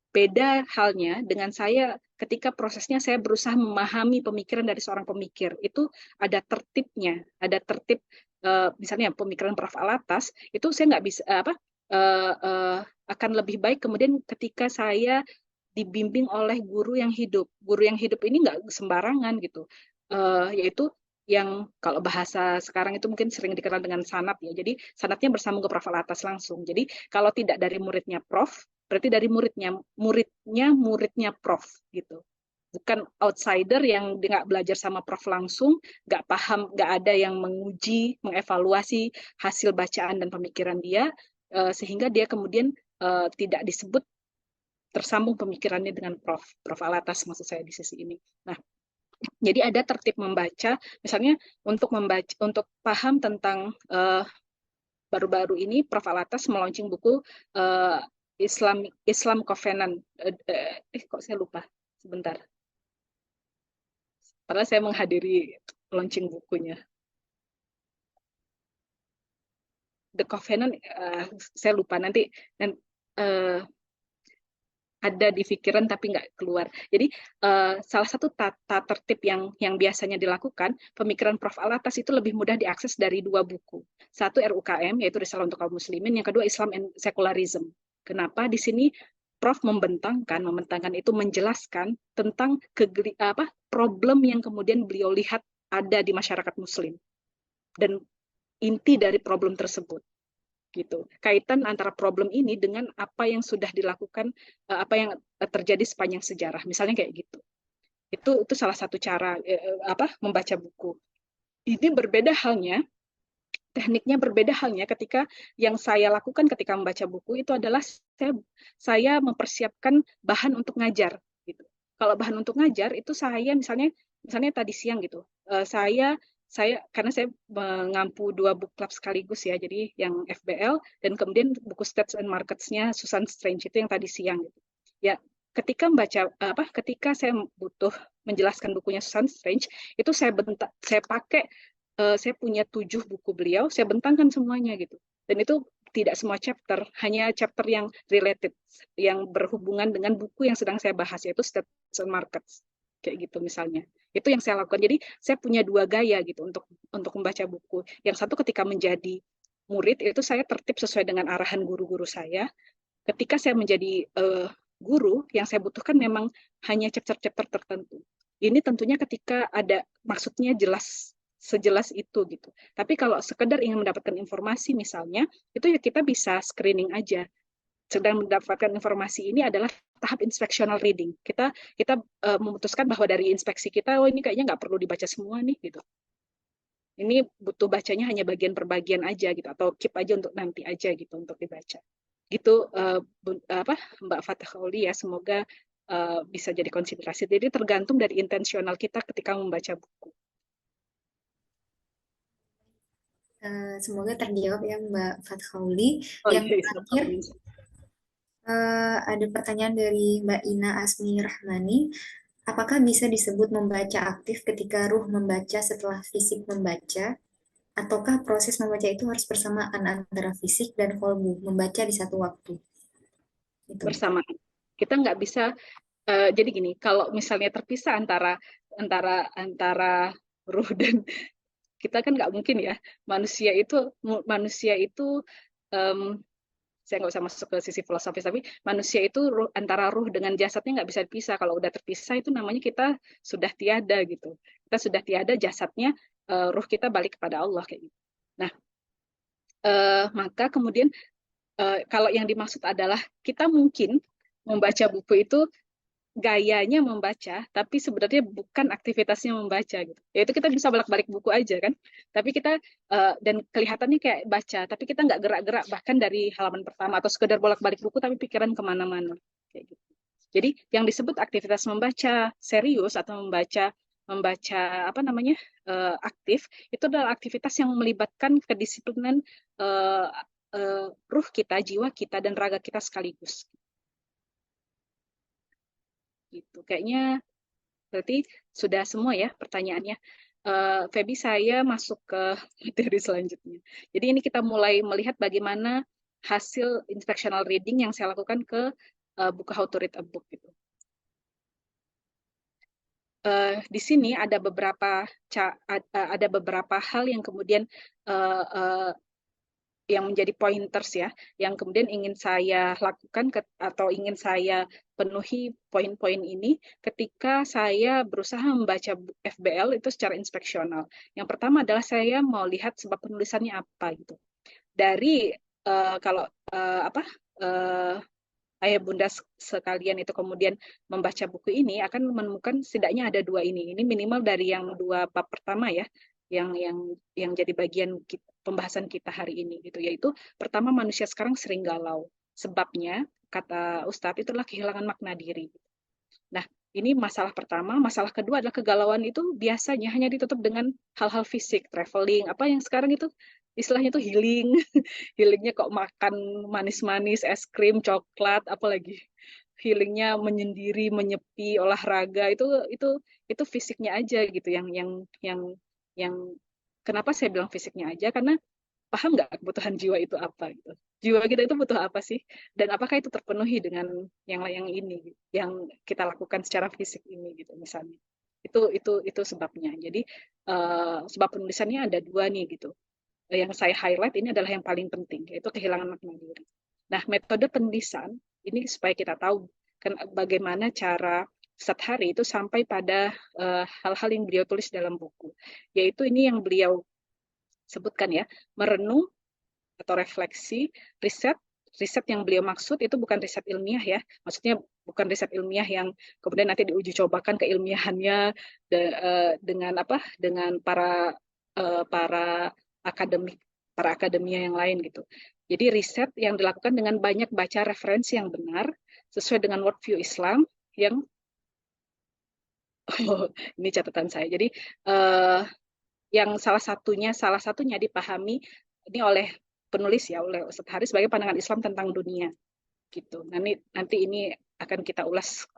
Beda halnya dengan saya ketika prosesnya saya berusaha memahami pemikiran dari seorang pemikir. Itu ada tertibnya, ada tertib misalnya pemikiran Prof. Alatas, itu saya nggak bisa akan lebih baik kemudian ketika saya dibimbing oleh guru yang hidup. Guru yang hidup ini nggak sembarangan gitu, yaitu yang kalau bahasa sekarang itu mungkin sering dikenal dengan sanat ya. Jadi sanatnya bersambung ke Prof Alatas langsung. Jadi kalau tidak dari muridnya Prof, berarti dari muridnya Prof gitu. Bukan outsider yang nggak belajar sama Prof langsung, nggak paham, nggak ada yang menguji, mengevaluasi hasil bacaan dan pemikiran dia, sehingga dia kemudian tidak disebut tersambung pemikirannya dengan Prof Alatas, maksud saya di sisi ini. Nah, jadi ada tertib membaca, misalnya untuk paham tentang baru-baru ini Prof Alatas melaunching buku Islam Covenant. Kok saya lupa, sebentar. Padahal saya menghadiri launching bukunya. The Covenant, saya lupa nanti ada di pikiran tapi nggak keluar. Jadi salah satu tata tertib yang biasanya dilakukan, pemikiran Prof. Alatas itu lebih mudah diakses dari 2 buku. Satu RUKM, yaitu Risalah untuk Kaum Muslimin, yang kedua Islam and Secularism. Kenapa di sini Prof membentangkan itu menjelaskan tentang problem yang kemudian beliau lihat ada di masyarakat Muslim dan inti dari problem tersebut. Gitu. Kaitan antara problem ini dengan apa yang sudah dilakukan, apa yang terjadi sepanjang sejarah, misalnya kayak gitu. Itu salah satu cara membaca buku. Ini berbeda halnya, tekniknya berbeda halnya ketika yang saya lakukan ketika membaca buku itu adalah saya mempersiapkan bahan untuk ngajar. Gitu. Kalau bahan untuk ngajar itu saya misalnya tadi siang gitu, saya karena saya mengampu 2 book club sekaligus ya, jadi yang FBL dan kemudian buku Stats and Markets-nya Susan Strange itu yang tadi siang gitu. Ya, ketika ketika saya butuh menjelaskan bukunya Susan Strange, itu saya punya 7 buku beliau, saya bentangkan semuanya gitu. Dan itu tidak semua chapter, hanya chapter yang related, yang berhubungan dengan buku yang sedang saya bahas, yaitu Stats and Markets. Kayak gitu misalnya. Itu yang saya lakukan. Jadi saya punya 2 gaya gitu untuk membaca buku. Yang satu ketika menjadi murid itu saya tertib sesuai dengan arahan guru-guru saya. Ketika saya menjadi guru, yang saya butuhkan memang hanya chapter-chapter tertentu. Ini tentunya ketika ada maksudnya sejelas itu gitu. Tapi kalau sekedar ingin mendapatkan informasi misalnya, itu ya kita bisa screening aja. Sedang mendapatkan informasi ini adalah tahap inspectional reading. Kita memutuskan bahwa dari inspeksi kita, ini kayaknya nggak perlu dibaca semua nih gitu. Ini butuh bacanya hanya bagian per bagian aja gitu, atau keep aja untuk nanti aja gitu untuk dibaca. Gitu Mbak Fathauli ya, semoga bisa jadi konsiderasi. Jadi tergantung dari intensional kita ketika membaca buku. Semoga terjawab ya Mbak Fathauli. Yang terakhir, ada pertanyaan dari Mbak Ina Asmi Rahmani. Apakah bisa disebut membaca aktif ketika ruh membaca setelah fisik membaca? Ataukah proses membaca itu harus bersamaan antara fisik dan kolbu, membaca di satu waktu? Bersamaan. Kita nggak bisa, jadi gini, kalau misalnya terpisah antara ruh dan kita kan nggak mungkin ya. Manusia itu saya nggak usah masuk ke sisi filosofis, tapi manusia itu antara ruh dengan jasadnya nggak bisa dipisah. Kalau udah terpisah itu namanya kita sudah tiada gitu. Kita sudah tiada, jasadnya, ruh kita balik kepada Allah kayak gitu. Nah, maka kemudian kalau yang dimaksud adalah kita mungkin membaca buku itu gayanya membaca, tapi sebenarnya bukan aktivitasnya membaca gitu. Yaitu kita bisa bolak-balik buku aja kan, tapi kita dan kelihatannya kayak baca, tapi kita nggak gerak-gerak bahkan dari halaman pertama, atau sekedar bolak-balik buku tapi pikiran kemana-mana kayak gitu. Jadi yang disebut aktivitas membaca serius atau membaca aktif itu adalah aktivitas yang melibatkan kedisiplinan ruh kita, jiwa kita, dan raga kita sekaligus. Gitu. Kayaknya berarti sudah semua ya pertanyaannya. Feby, saya masuk ke materi selanjutnya. Jadi ini kita mulai melihat bagaimana hasil inspectional reading yang saya lakukan ke buku How to Read a Book. Gitu. Di sini ada beberapa hal yang kemudian yang menjadi pointers ya, yang kemudian ingin saya lakukan atau ingin saya penuhi poin-poin ini ketika saya berusaha membaca FBL itu secara inspeksional. Yang pertama adalah saya mau lihat sebab penulisannya apa gitu. Dari ayah bunda sekalian itu kemudian membaca buku ini akan menemukan setidaknya ada 2 ini. Ini minimal dari yang 2 bab pertama ya, yang jadi bagian pembahasan kita hari ini gitu, yaitu pertama, manusia sekarang sering galau. Sebabnya kata Ustadz itulah kehilangan makna diri. Nah, ini masalah pertama. Masalah kedua adalah kegalauan itu biasanya hanya ditutup dengan hal-hal fisik, traveling, apa yang sekarang itu istilahnya itu healing. Healingnya kok makan manis-manis, es krim, coklat, apalagi healingnya menyendiri, menyepi, olahraga, itu fisiknya aja gitu yang kenapa saya bilang fisiknya aja, karena paham nggak kebutuhan jiwa itu apa gitu. jiwa kita itu butuh apa sih, dan apakah itu terpenuhi dengan yang ini yang kita lakukan secara fisik ini gitu misalnya. Itu sebabnya. Jadi sebab penulisannya ada dua nih gitu. Yang saya highlight ini adalah yang paling penting, yaitu kehilangan makna diri. Nah, metode penulisan ini supaya kita tahu kan bagaimana cara Ustadz Hari itu sampai pada hal-hal yang beliau tulis dalam buku, yaitu ini yang beliau sebutkan ya, merenung atau refleksi, riset yang beliau maksud itu bukan riset ilmiah ya, maksudnya bukan riset ilmiah yang kemudian nanti diuji cobakan keilmiahannya dengan para akademia yang lain gitu. Jadi riset yang dilakukan dengan banyak baca referensi yang benar sesuai dengan worldview Islam yang ini catatan saya. Jadi yang salah satunya dipahami ini oleh penulis ya, oleh Ustadz Hari sebagai pandangan Islam tentang dunia gitu. Nanti ini akan kita ulas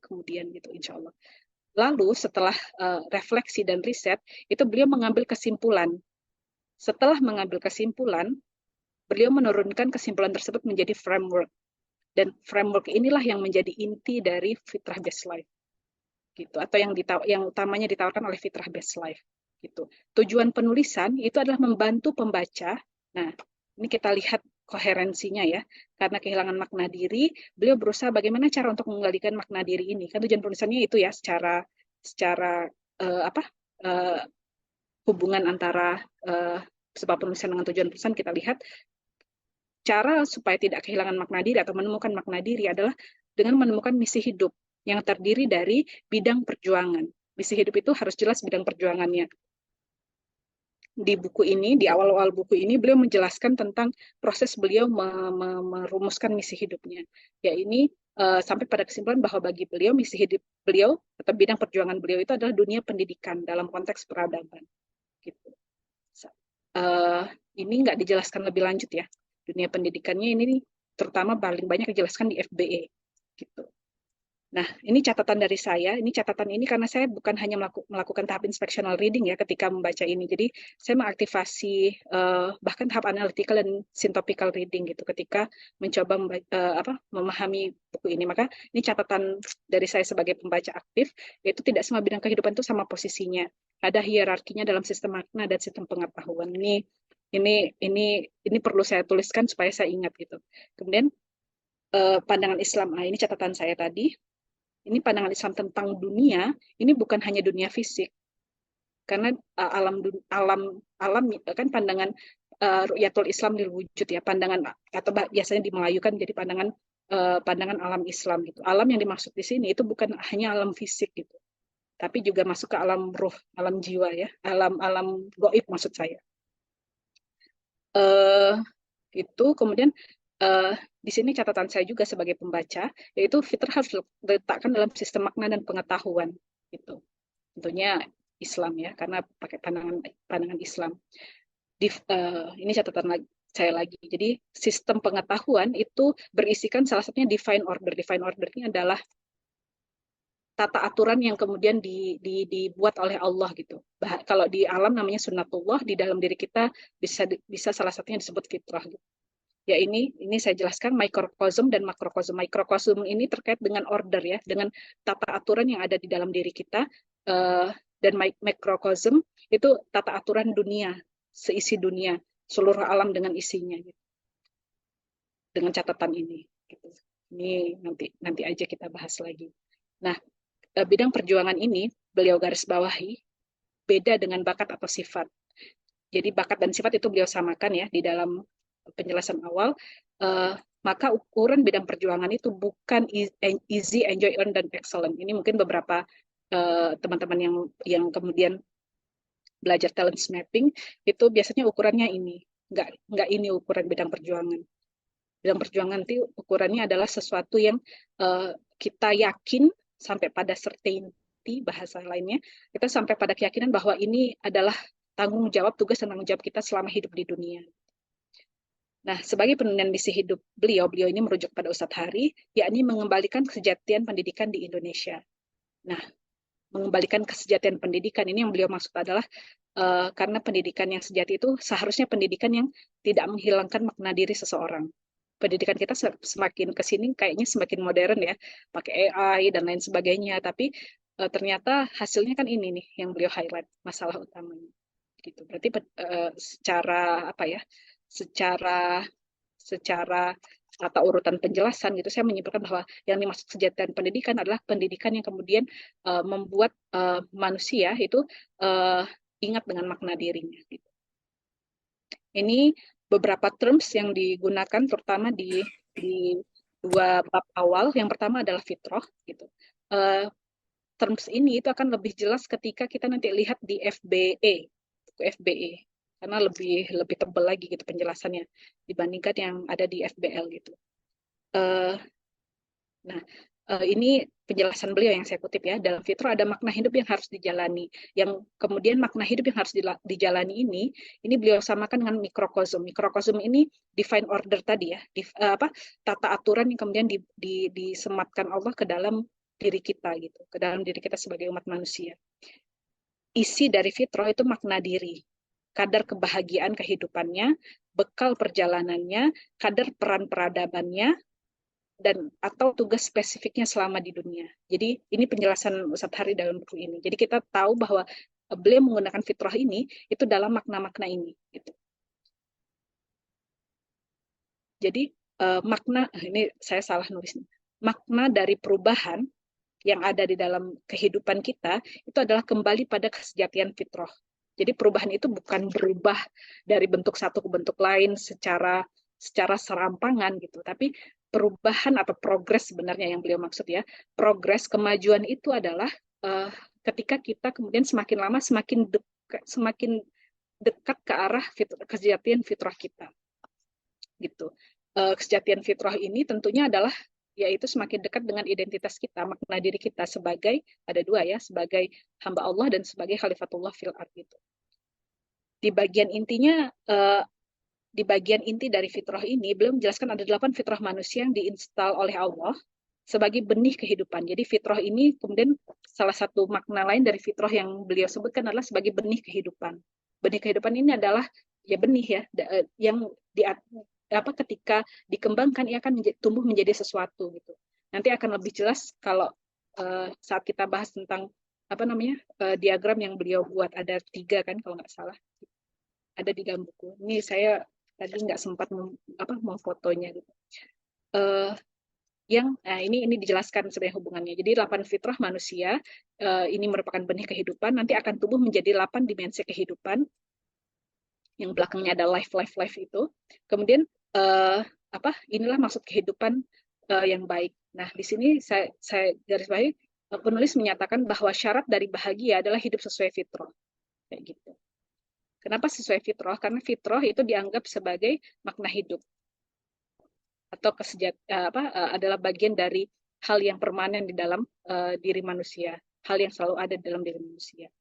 kemudian gitu insya Allah. Lalu setelah refleksi dan riset itu beliau mengambil kesimpulan. Setelah mengambil kesimpulan, beliau menurunkan kesimpulan tersebut menjadi framework. Dan framework inilah yang menjadi inti dari Fitrah Based Life gitu, atau yang utamanya ditawarkan oleh Fitrah Based Life gitu. Tujuan penulisan itu adalah membantu pembaca. Nah, ini kita lihat koherensinya ya. Karena kehilangan makna diri, beliau berusaha bagaimana cara untuk mengembalikan makna diri ini. Kan tujuan penulisannya itu ya secara hubungan antara sebab penulisan dengan tujuan penulisan. Kita lihat cara supaya tidak kehilangan makna diri atau menemukan makna diri adalah dengan menemukan misi hidup yang terdiri dari bidang perjuangan. Misi hidup itu harus jelas bidang perjuangannya. Di buku ini, di awal-awal buku ini, beliau menjelaskan tentang proses beliau merumuskan misi hidupnya. Ya ini sampai pada kesimpulan bahwa bagi beliau, misi hidup beliau atau bidang perjuangan beliau itu adalah dunia pendidikan dalam konteks peradaban. Gitu. Ini nggak dijelaskan lebih lanjut ya. Dunia pendidikannya ini terutama paling banyak dijelaskan di FBE. Gitu. Nah, ini catatan dari saya. Ini catatan ini karena saya bukan hanya melakukan tahap inspectional reading ya ketika membaca ini. Jadi saya mengaktifasi bahkan tahap analytical dan syntopical reading gitu ketika mencoba memahami buku ini. Maka ini catatan dari saya sebagai pembaca aktif, yaitu tidak semua bidang kehidupan itu sama posisinya. Ada hierarkinya dalam sistem makna dan sistem pengetahuan. Ini perlu saya tuliskan supaya saya ingat gitu. Kemudian pandangan Islam. Ini catatan saya tadi. Ini pandangan Islam tentang dunia, ini bukan hanya dunia fisik. Karena alam kan pandangan ru'yatul Islam lil wujud ya, pandangan atau biasanya di Melayu kan jadi pandangan alam Islam gitu. Alam yang dimaksud di sini itu bukan hanya alam fisik gitu. Tapi juga masuk ke alam ruh, alam jiwa ya, alam gaib maksud saya. Itu kemudian di sini catatan saya juga sebagai pembaca, yaitu fitrah harus diletakkan dalam sistem makna dan pengetahuan. Gitu. Tentunya Islam ya, karena pakai pandangan Islam. Ini catatan saya lagi. Jadi sistem pengetahuan itu berisikan salah satunya divine order. Divine order ini adalah tata aturan yang kemudian dibuat oleh Allah gitu. Kalau di alam namanya sunnatullah, di dalam diri kita bisa salah satunya disebut fitrah gitu. Ya ini saya jelaskan mikrokosm dan makrokosm. Mikrokosm ini terkait dengan order ya, dengan tata aturan yang ada di dalam diri kita, dan makrokosm itu tata aturan dunia, seisi dunia, seluruh alam dengan isinya. Gitu. Dengan catatan ini. Gitu. Ini nanti aja kita bahas lagi. Nah, bidang perjuangan ini beliau garis bawahi beda dengan bakat atau sifat. Jadi bakat dan sifat itu beliau samakan ya di dalam penjelasan awal, maka ukuran bidang perjuangan itu bukan easy, enjoy, earn, dan excellent. Ini mungkin beberapa teman-teman yang kemudian belajar talent mapping itu biasanya ukurannya ini, nggak ini ukuran bidang perjuangan. Bidang perjuangan itu ukurannya adalah sesuatu yang kita yakin sampai pada certainty, bahasa lainnya, kita sampai pada keyakinan bahwa ini adalah tanggung jawab, tugas dan tanggung jawab kita selama hidup di dunia. Nah, sebagai penelitian misi hidup beliau ini merujuk pada Ustadz Hari, yakni mengembalikan kesejatian pendidikan di Indonesia. Nah, mengembalikan kesejatian pendidikan ini yang beliau maksud adalah karena pendidikan yang sejati itu seharusnya pendidikan yang tidak menghilangkan makna diri seseorang. Pendidikan kita semakin kesini kayaknya semakin modern ya, pakai AI dan lain sebagainya. Tapi ternyata hasilnya kan ini nih yang beliau highlight masalah utamanya. Gitu. Berarti secara apa ya? Secara atau urutan penjelasan gitu, saya menyimpulkan bahwa yang dimaksud kesejahteraan pendidikan adalah pendidikan yang kemudian membuat manusia itu ingat dengan makna dirinya. Gitu. Ini beberapa terms yang digunakan terutama di dua bab awal. Yang pertama adalah fitrah. Gitu. Terms ini itu akan lebih jelas ketika kita nanti lihat di FBE, buku FBE. Karena lebih tebal lagi gitu penjelasannya dibandingkan yang ada di FBL gitu. Nah, ini penjelasan beliau yang saya kutip ya. Dalam fitrah ada makna hidup yang harus dijalani. Yang kemudian makna hidup yang harus dijalani ini beliau samakan dengan mikrokosm. Mikrokosm ini divine order tadi ya, tata aturan yang kemudian disematkan Allah ke dalam diri kita gitu, ke dalam diri kita sebagai umat manusia. Isi dari fitrah itu makna diri, kadar kebahagiaan kehidupannya, bekal perjalanannya, kadar peran peradabannya, dan atau tugas spesifiknya selama di dunia. Jadi ini penjelasan Ustadz Hari dalam buku ini. Jadi kita tahu bahwa beliau menggunakan fitrah ini itu dalam makna-makna ini. Gitu. Jadi makna, ini saya salah nulis, makna dari perubahan yang ada di dalam kehidupan kita itu adalah kembali pada kesejatian fitrah. Jadi perubahan itu bukan berubah dari bentuk satu ke bentuk lain secara serampangan gitu, tapi perubahan atau progres sebenarnya yang beliau maksud ya. Progres kemajuan itu adalah ketika kita kemudian semakin lama semakin dekat ke arah kesejatian fitrah kita. Gitu. Kesejatian fitrah ini tentunya adalah yaitu semakin dekat dengan identitas kita, makna diri kita sebagai, ada dua ya, sebagai hamba Allah dan sebagai khalifatullah fil ard gitu. Di bagian intinya, di bagian inti dari fitrah ini, beliau menjelaskan ada 8 fitrah manusia yang diinstal oleh Allah sebagai benih kehidupan. Jadi fitrah ini kemudian salah satu makna lain dari fitrah yang beliau sebutkan adalah sebagai benih kehidupan. Benih kehidupan ini adalah ya benih ya, yang ketika dikembangkan ia akan tumbuh menjadi sesuatu gitu. Nanti akan lebih jelas kalau saat kita bahas tentang diagram yang beliau buat, ada 3 kan kalau nggak salah, ada di dalam buku. Ini saya tadi nggak sempat memfotonya gitu. Ini dijelaskan sebenarnya hubungannya. Jadi 8 fitrah manusia ini merupakan benih kehidupan, nanti akan tumbuh menjadi 8 dimensi kehidupan. Yang belakangnya ada life itu. Kemudian inilah maksud kehidupan yang baik. Nah, di sini saya garis bawahi, penulis menyatakan bahwa syarat dari bahagia adalah hidup sesuai fitrah. Kayak gitu. Kenapa sesuai fitrah? Karena fitrah itu dianggap sebagai makna hidup atau adalah bagian dari hal yang permanen di dalam diri manusia, hal yang selalu ada di dalam diri manusia.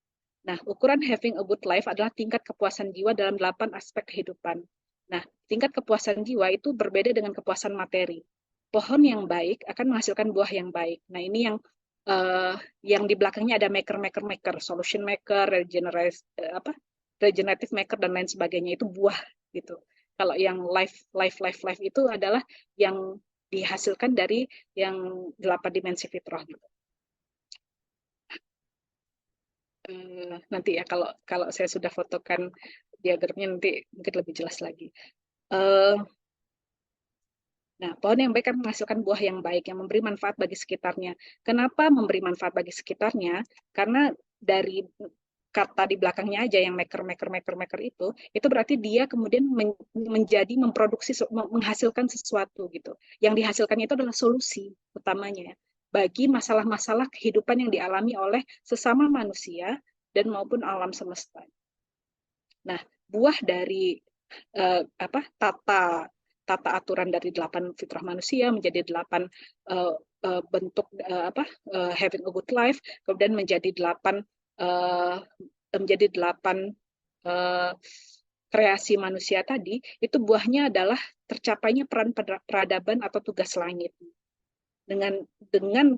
Nah, ukuran having a good life adalah tingkat kepuasan jiwa dalam 8 aspek kehidupan. Nah, tingkat kepuasan jiwa itu berbeda dengan kepuasan materi. Pohon yang baik akan menghasilkan buah yang baik. Nah, ini yang di belakangnya ada maker, solution maker, regenerative maker dan lain sebagainya, itu buah gitu. Kalau yang life itu adalah yang dihasilkan dari yang 8 dimensi fitrah gitu. Nanti ya kalau saya sudah fotokan diagramnya nanti mungkin lebih jelas lagi. Nah, pohon yang baik akan menghasilkan buah yang baik yang memberi manfaat bagi sekitarnya. Kenapa memberi manfaat bagi sekitarnya? Karena dari kata di belakangnya aja yang maker itu berarti dia kemudian memproduksi, menghasilkan sesuatu gitu. Yang dihasilkannya itu adalah solusi utamanya bagi masalah-masalah kehidupan yang dialami oleh sesama manusia dan maupun alam semesta. Nah, buah dari tata aturan dari 8 fitrah manusia menjadi 8 bentuk having a good life, kemudian menjadi 8 kreasi manusia tadi, itu buahnya adalah tercapainya peran peradaban atau tugas langit. Dengan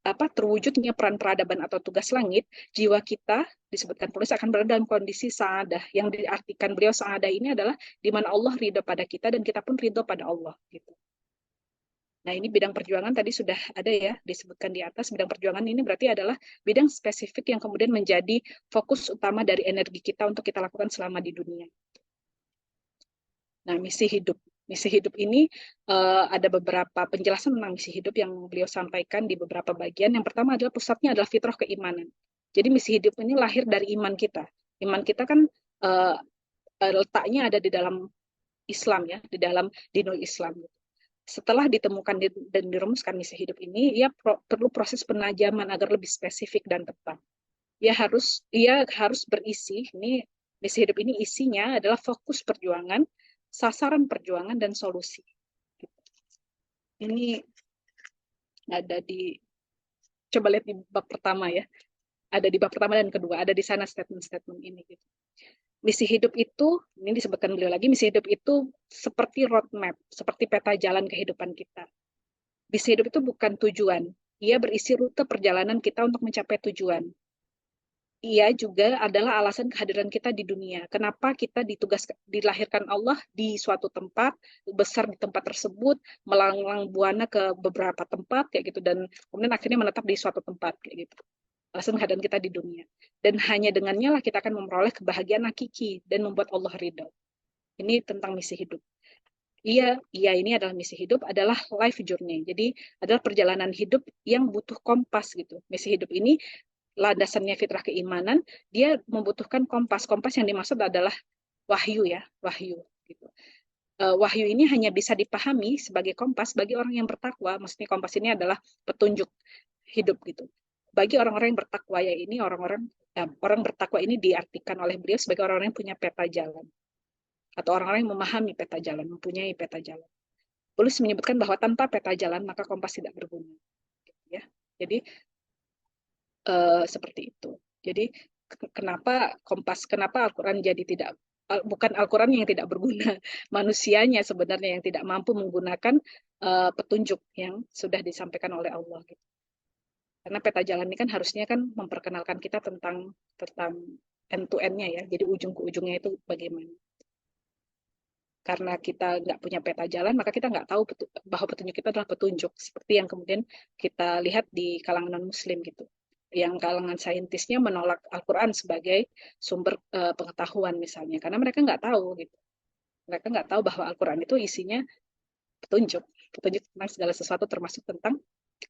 terwujudnya peran peradaban atau tugas langit, jiwa kita disebutkan penulis akan berada dalam kondisi sa'adah. Yang diartikan beliau sa'adah ini adalah di mana Allah ridho pada kita dan kita pun ridho pada Allah gitu. Nah, ini bidang perjuangan tadi sudah ada ya disebutkan di atas. Bidang perjuangan ini berarti adalah bidang spesifik yang kemudian menjadi fokus utama dari energi kita untuk kita lakukan selama di dunia. Nah, misi hidup. Misi hidup ini ada beberapa penjelasan tentang misi hidup yang beliau sampaikan di beberapa bagian. Yang pertama adalah pusatnya adalah fitrah keimanan. Jadi misi hidup ini lahir dari iman kita. Iman kita kan letaknya ada di dalam Islam ya, di dalam dinul Islam. Setelah ditemukan dan dirumuskan misi hidup ini, ia perlu proses penajaman agar lebih spesifik dan tepat. Ia harus berisi, ini misi hidup ini isinya adalah fokus perjuangan, sasaran perjuangan, dan solusi. Ini ada coba lihat di bab pertama ya. Ada di bab pertama dan kedua, ada di sana statement-statement ini. Gitu. Misi hidup itu, ini disebutkan beliau lagi, misi hidup itu seperti roadmap, seperti peta jalan kehidupan kita. Misi hidup itu bukan tujuan, ia berisi rute perjalanan kita untuk mencapai tujuan. Ia juga adalah alasan kehadiran kita di dunia. Kenapa kita dilahirkan Allah di suatu tempat, besar di tempat tersebut, melanglang buana ke beberapa tempat, kayak gitu, dan kemudian akhirnya menetap di suatu tempat, kayak gitu. Alasan kehadiran kita di dunia. Dan hanya dengannya lah kita akan memperoleh kebahagiaan hakiki dan membuat Allah ridho. Ini tentang misi hidup. Iya, ini adalah misi hidup, adalah life journey. Jadi adalah perjalanan hidup yang butuh kompas gitu. Misi hidup ini landasannya fitrah keimanan, dia membutuhkan kompas. Kompas yang dimaksud adalah wahyu ya, wahyu gitu. Wahyu ini hanya bisa dipahami sebagai kompas bagi orang yang bertakwa. Maksudnya kompas ini adalah petunjuk hidup gitu. Bagi orang-orang yang bertakwa ya ini orang bertakwa ini diartikan oleh beliau sebagai orang-orang yang punya peta jalan atau orang-orang yang memahami peta jalan, mempunyai peta jalan. Paulus menyebutkan bahwa tanpa peta jalan maka kompas tidak berguna. Ya, jadi seperti itu. Jadi kenapa Al-Quran jadi bukan Al-Quran yang tidak berguna, manusianya sebenarnya yang tidak mampu menggunakan petunjuk yang sudah disampaikan oleh Allah. Gitu. Karena peta jalan ini kan harusnya kan memperkenalkan kita tentang end to end-nya ya, jadi ujung ke ujungnya itu bagaimana. Karena kita nggak punya peta jalan, maka kita nggak tahu bahwa petunjuk kita adalah petunjuk, seperti yang kemudian kita lihat di kalangan non-Muslim gitu. Yang kalangan saintisnya menolak Al-Quran sebagai sumber pengetahuan misalnya, karena mereka nggak tahu gitu. Mereka nggak tahu bahwa Al-Quran itu isinya petunjuk tentang segala sesuatu termasuk tentang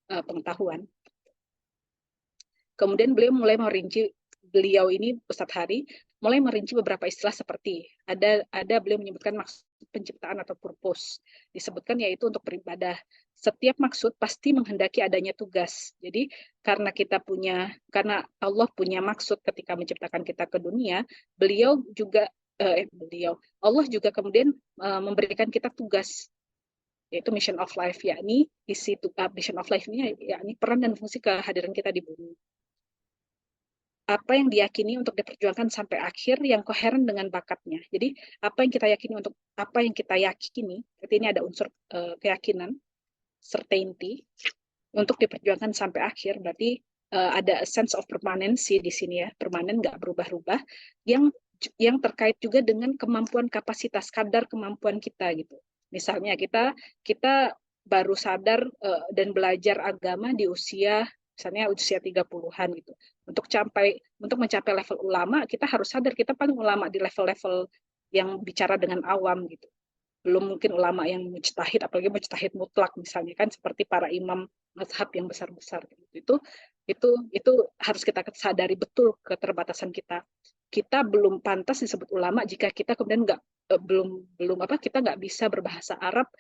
pengetahuan. Kemudian beliau ini Ustadz Hari mulai merinci beberapa istilah seperti ada beliau menyebutkan maksud penciptaan atau purpose, disebutkan yaitu untuk beribadah. Setiap maksud pasti menghendaki adanya tugas. Jadi karena Allah punya maksud ketika menciptakan kita ke dunia, Allah juga kemudian memberikan kita tugas, yaitu mission of life, yakni mission of life ini yakni peran dan fungsi kehadiran kita di bumi. Apa yang diyakini untuk diperjuangkan sampai akhir yang koheren dengan bakatnya. Jadi apa yang kita yakini, berarti ini ada unsur keyakinan, certainty, untuk diperjuangkan sampai akhir, berarti ada sense of permanency di sini ya, permanen, nggak berubah-ubah, yang terkait juga dengan kemampuan kapasitas, kadar kemampuan kita gitu. Misalnya kita baru sadar dan belajar agama di misalnya usia 30-an gitu. Untuk mencapai level ulama, kita harus sadar kita paling ulama di level-level yang bicara dengan awam gitu. Belum mungkin ulama yang mujtahid, apalagi mujtahid mutlak misalnya kan seperti para imam mazhab yang besar-besar gitu. Itu harus kita sadari betul keterbatasan kita. Kita belum pantas disebut ulama jika kita kemudian kita nggak bisa berbahasa Arab.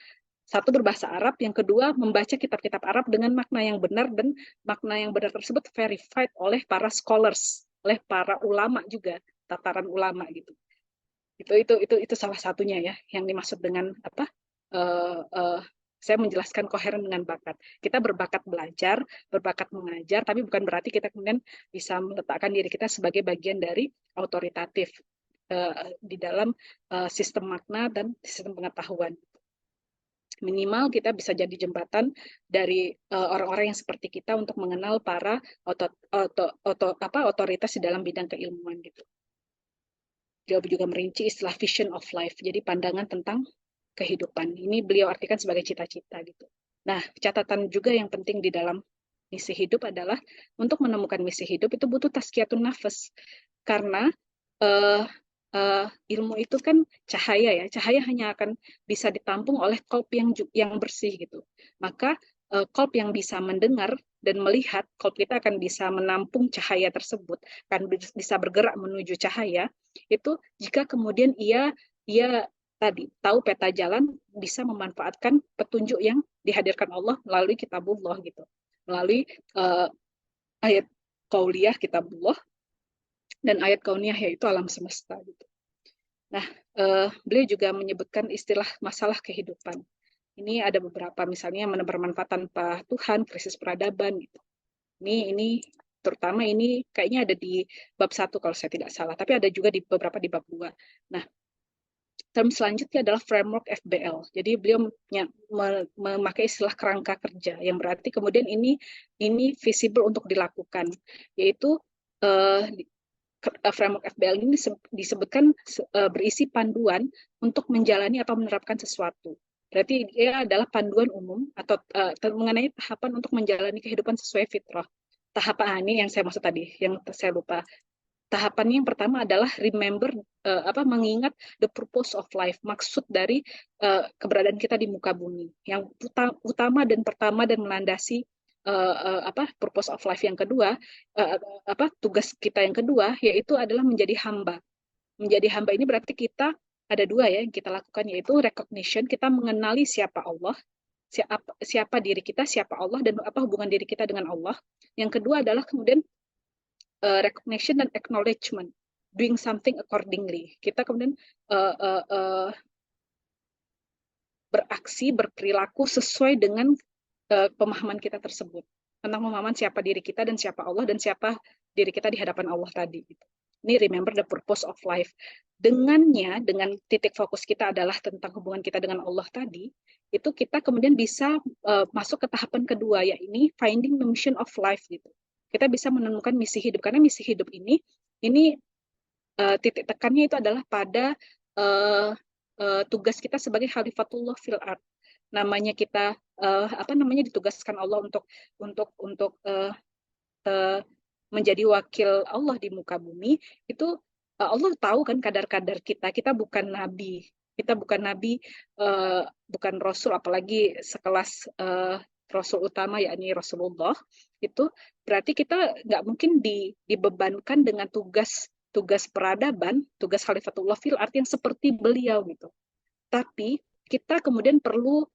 Satu, berbahasa Arab, yang kedua membaca kitab-kitab Arab dengan makna yang benar, dan makna yang benar tersebut verified oleh para scholars, oleh para ulama juga, tataran ulama gitu. Itu salah satunya ya yang dimaksud dengan saya menjelaskan koheren dengan bakat. Kita berbakat belajar, berbakat mengajar, tapi bukan berarti kita kemudian bisa meletakkan diri kita sebagai bagian dari autoritatif di dalam sistem makna dan sistem pengetahuan. Minimal kita bisa jadi jembatan dari orang-orang yang seperti kita untuk mengenal para otoritas di dalam bidang keilmuan gitu. Beliau juga merinci istilah vision of life, jadi pandangan tentang kehidupan. Ini beliau artikan sebagai cita-cita gitu. Nah, catatan juga yang penting di dalam misi hidup adalah untuk menemukan misi hidup itu butuh tazkiyatun nafas. Karena ilmu itu kan cahaya ya. Cahaya hanya akan bisa ditampung oleh qalb yang bersih gitu. Maka qalb yang bisa mendengar dan melihat, qalb kita akan bisa menampung cahaya tersebut, kan bisa bergerak menuju cahaya. Itu jika kemudian ia tadi tahu peta jalan, bisa memanfaatkan petunjuk yang dihadirkan Allah melalui kitabullah gitu, melalui ayat qauliyah kitabullah dan ayat kauniyah yaitu alam semesta gitu. Nah, beliau juga menyebutkan istilah masalah kehidupan. Ini ada beberapa, misalnya bermanfaat tanpa Tuhan, krisis peradaban gitu. Ini terutama ini kayaknya ada di bab 1 kalau saya tidak salah, tapi ada juga di beberapa di bab 2. Nah, term selanjutnya adalah framework FBL. Jadi beliau memakai istilah kerangka kerja yang berarti kemudian ini visible untuk dilakukan, yaitu framework FBL ini disebutkan berisi panduan untuk menjalani atau menerapkan sesuatu. Berarti dia adalah panduan umum atau mengenai tahapan untuk menjalani kehidupan sesuai fitrah. Tahapan ini yang saya maksud tadi, yang saya lupa. Tahapannya yang pertama adalah remember, mengingat the purpose of life, maksud dari keberadaan kita di muka bumi. Yang utama dan pertama dan melandasi purpose of life yang kedua, tugas kita yang kedua yaitu adalah menjadi hamba. Menjadi hamba ini berarti kita ada dua ya yang kita lakukan, yaitu recognition, kita mengenali siapa Allah, siapa diri kita, siapa Allah, dan apa hubungan diri kita dengan Allah. Yang kedua adalah kemudian recognition dan acknowledgement, doing something accordingly. Kita kemudian beraksi, berperilaku sesuai dengan pemahaman kita tersebut, tentang pemahaman siapa diri kita dan siapa Allah dan siapa diri kita di hadapan Allah tadi. Ini remember the purpose of life. Dengan titik fokus kita adalah tentang hubungan kita dengan Allah tadi, itu kita kemudian bisa masuk ke tahapan kedua, yaitu finding the mission of life gitu. Kita bisa menemukan misi hidup, karena misi hidup ini titik tekannya itu adalah pada tugas kita sebagai khalifatullah fil ard. Namanya kita ditugaskan Allah untuk menjadi wakil Allah di muka bumi. Itu Allah tahu kan kadar-kadar kita bukan nabi, bukan rasul, apalagi sekelas rasul utama yakni Rasulullah. Itu berarti kita nggak mungkin dibebankan dengan tugas peradaban, tugas khalifatullah fil ard yang seperti beliau gitu. Tapi kita kemudian perlu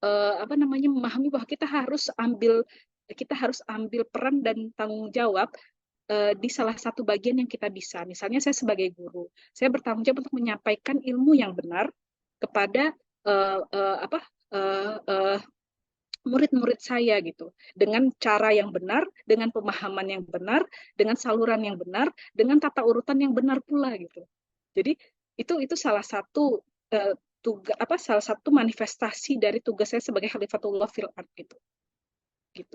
memahami bahwa kita harus ambil peran dan tanggung jawab di salah satu bagian yang kita bisa. Misalnya saya sebagai guru, saya bertanggung jawab untuk menyampaikan ilmu yang benar kepada murid-murid saya gitu, dengan cara yang benar, dengan pemahaman yang benar, dengan saluran yang benar, dengan tata urutan yang benar pula gitu. Jadi itu salah satu salah satu manifestasi dari tugas saya sebagai khalifatullah fil ard gitu.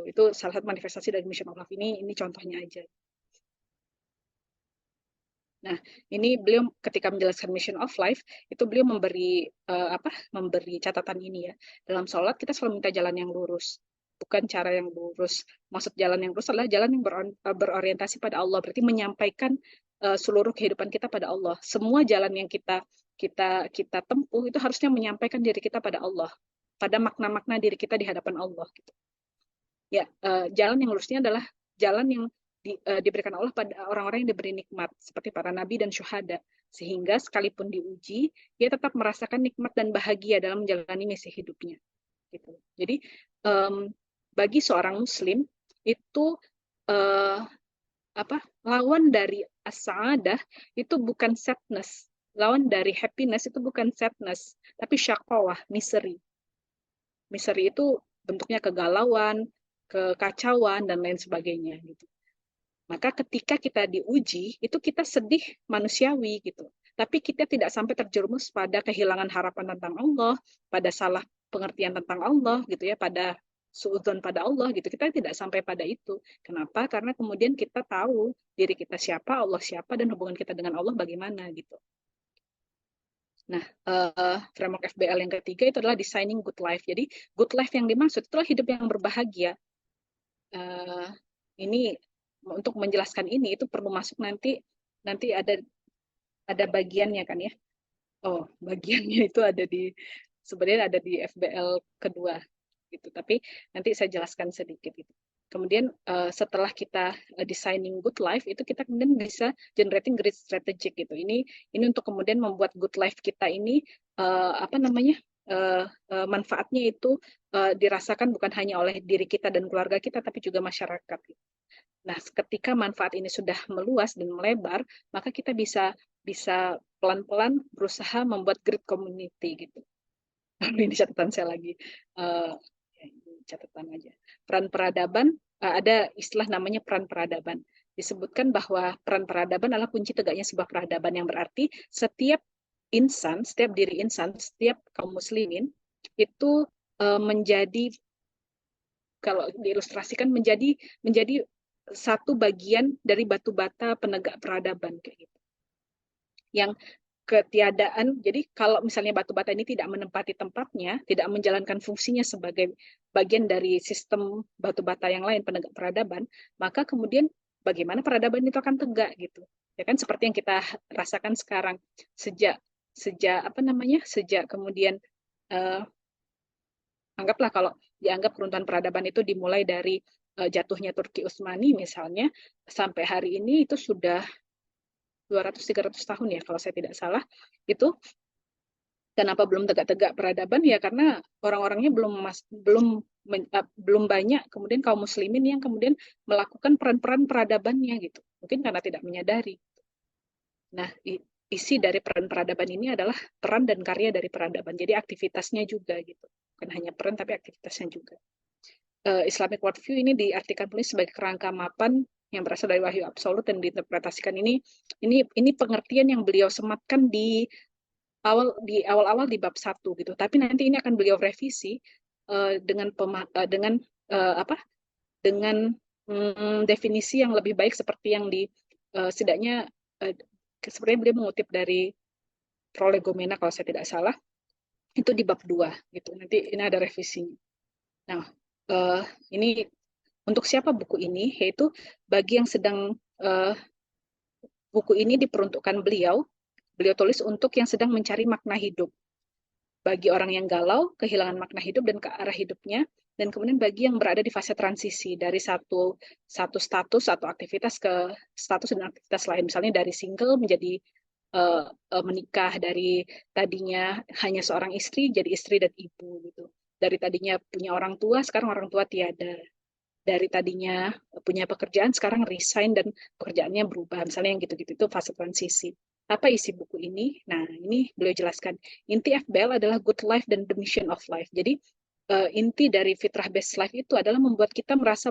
Itu salah satu manifestasi dari mission of life. Ini contohnya aja. Nah, ini beliau ketika menjelaskan mission of life, itu beliau memberi catatan ini ya. Dalam sholat kita selalu minta jalan yang lurus, bukan cara yang lurus. Maksud jalan yang lurus adalah jalan yang berorientasi pada Allah, berarti menyampaikan seluruh kehidupan kita pada Allah. Semua jalan yang kita tempuh itu harusnya menyampaikan diri kita pada Allah, pada makna-makna diri kita di hadapan Allah gitu. Ya, jalan yang lurusnya adalah jalan yang diberikan Allah pada orang-orang yang diberi nikmat seperti para nabi dan syuhada, sehingga sekalipun diuji dia tetap merasakan nikmat dan bahagia dalam menjalani misi hidupnya gitu. Jadi bagi seorang muslim itu lawan dari as-sa'adah itu bukan sadness, lawan dari happiness itu bukan sadness, tapi syaqawah, misery. Misery itu bentuknya kegalauan, kekacauan dan lain sebagainya gitu. Maka ketika kita diuji, itu kita sedih manusiawi gitu. Tapi kita tidak sampai terjerumus pada kehilangan harapan tentang Allah, pada salah pengertian tentang Allah gitu ya, pada suudzon pada Allah gitu. Kita tidak sampai pada itu. Kenapa? Karena kemudian kita tahu diri kita siapa, Allah siapa, dan hubungan kita dengan Allah bagaimana gitu. Nah, framework FBL yang ketiga itu adalah designing good life. Jadi, good life yang dimaksud itulah hidup yang berbahagia. Ini untuk menjelaskan ini itu perlu masuk nanti ada bagiannya kan ya. Oh, bagiannya itu sebenarnya ada di FBL kedua gitu. Tapi nanti saya jelaskan sedikit gitu. Kemudian setelah kita designing good life itu kita kemudian bisa generating great strategic gitu. Ini untuk kemudian membuat good life kita ini manfaatnya itu dirasakan bukan hanya oleh diri kita dan keluarga kita tapi juga masyarakat. Nah, ketika manfaat ini sudah meluas dan melebar, maka kita bisa pelan-pelan berusaha membuat great community gitu. Ini catatan saya lagi. Catatan aja. Peran peradaban, ada istilah namanya peran peradaban. Disebutkan bahwa peran peradaban adalah kunci tegaknya sebuah peradaban, yang berarti setiap insan, setiap diri insan, setiap kaum muslimin itu menjadi, kalau diilustrasikan, menjadi satu bagian dari batu bata penegak peradaban kayak gitu. Yang ketiadaan, jadi kalau misalnya batu bata ini tidak menempati tempatnya, tidak menjalankan fungsinya sebagai bagian dari sistem batu bata yang lain penegak peradaban, maka kemudian bagaimana peradaban itu akan tegak gitu. Ya kan, seperti yang kita rasakan sekarang sejak kemudian anggaplah kalau dianggap keruntuhan peradaban itu dimulai dari jatuhnya Turki Utsmani misalnya, sampai hari ini itu sudah 200-300 tahun ya kalau saya tidak salah. Itu kenapa belum tegak-tegak peradaban ya karena orang-orangnya belum banyak kemudian kaum muslimin yang kemudian melakukan peran-peran peradabannya gitu. Mungkin karena tidak menyadari. Nah, isi dari peran peradaban ini adalah peran dan karya dari peradaban. Jadi aktivitasnya juga gitu. Bukan hanya peran tapi aktivitasnya juga. Islamic worldview ini diartikan penulis sebagai kerangka mapan yang berasal dari wahyu absolut dan diinterpretasikan ini pengertian yang beliau sematkan di awal-awal di bab 1 gitu. Tapi nanti ini akan beliau revisi dengan definisi yang lebih baik seperti yang setidaknya sebenarnya beliau mengutip dari Prolegomena kalau saya tidak salah. Itu di bab 2 gitu. Nanti ini ada revisinya. Nah, ini untuk siapa buku ini? Yaitu bagi yang sedang buku ini diperuntukkan beliau tulis untuk yang sedang mencari makna hidup. Bagi orang yang galau, kehilangan makna hidup dan ke arah hidupnya, dan kemudian bagi yang berada di fase transisi dari satu status atau aktivitas ke status dan aktivitas lain. Misalnya dari single menjadi menikah, dari tadinya hanya seorang istri jadi istri dan ibu gitu. Dari tadinya punya orang tua, sekarang orang tua tiada. Dari tadinya punya pekerjaan, sekarang resign dan pekerjaannya berubah. Misalnya yang gitu-gitu, itu fase transisi. Apa isi buku ini? Nah, ini beliau jelaskan. Inti FBL adalah good life dan the mission of life. Jadi, inti dari fitrah based life itu adalah membuat kita merasa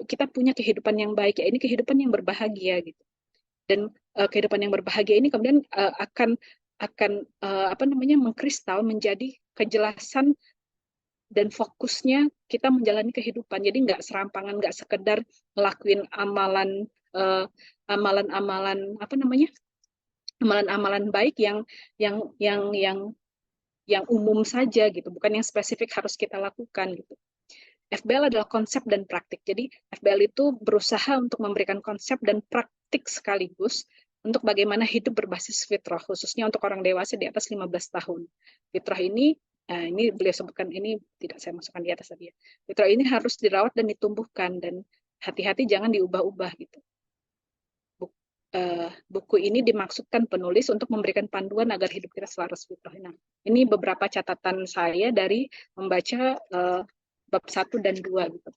kita punya kehidupan yang baik. Ya, ini kehidupan yang berbahagia gitu. Dan kehidupan yang berbahagia ini kemudian akan mengkristal menjadi kejelasan dan fokusnya kita menjalani kehidupan. Jadi nggak serampangan, nggak sekedar ngelakuin amalan baik yang umum saja gitu, bukan yang spesifik harus kita lakukan gitu. FBL adalah konsep dan praktik. Jadi FBL itu berusaha untuk memberikan konsep dan praktik sekaligus untuk bagaimana hidup berbasis fitrah, khususnya untuk orang dewasa di atas 15 tahun. Fitrah ini beliau sebutkan, ini tidak saya masukkan di atas tadi ya. Fitrah ini harus dirawat dan ditumbuhkan, dan hati-hati jangan diubah-ubah gitu. Buku ini dimaksudkan penulis untuk memberikan panduan agar hidup kita selaras fitrah. Nah, ini beberapa catatan saya dari membaca bab 1 dan 2 gitu.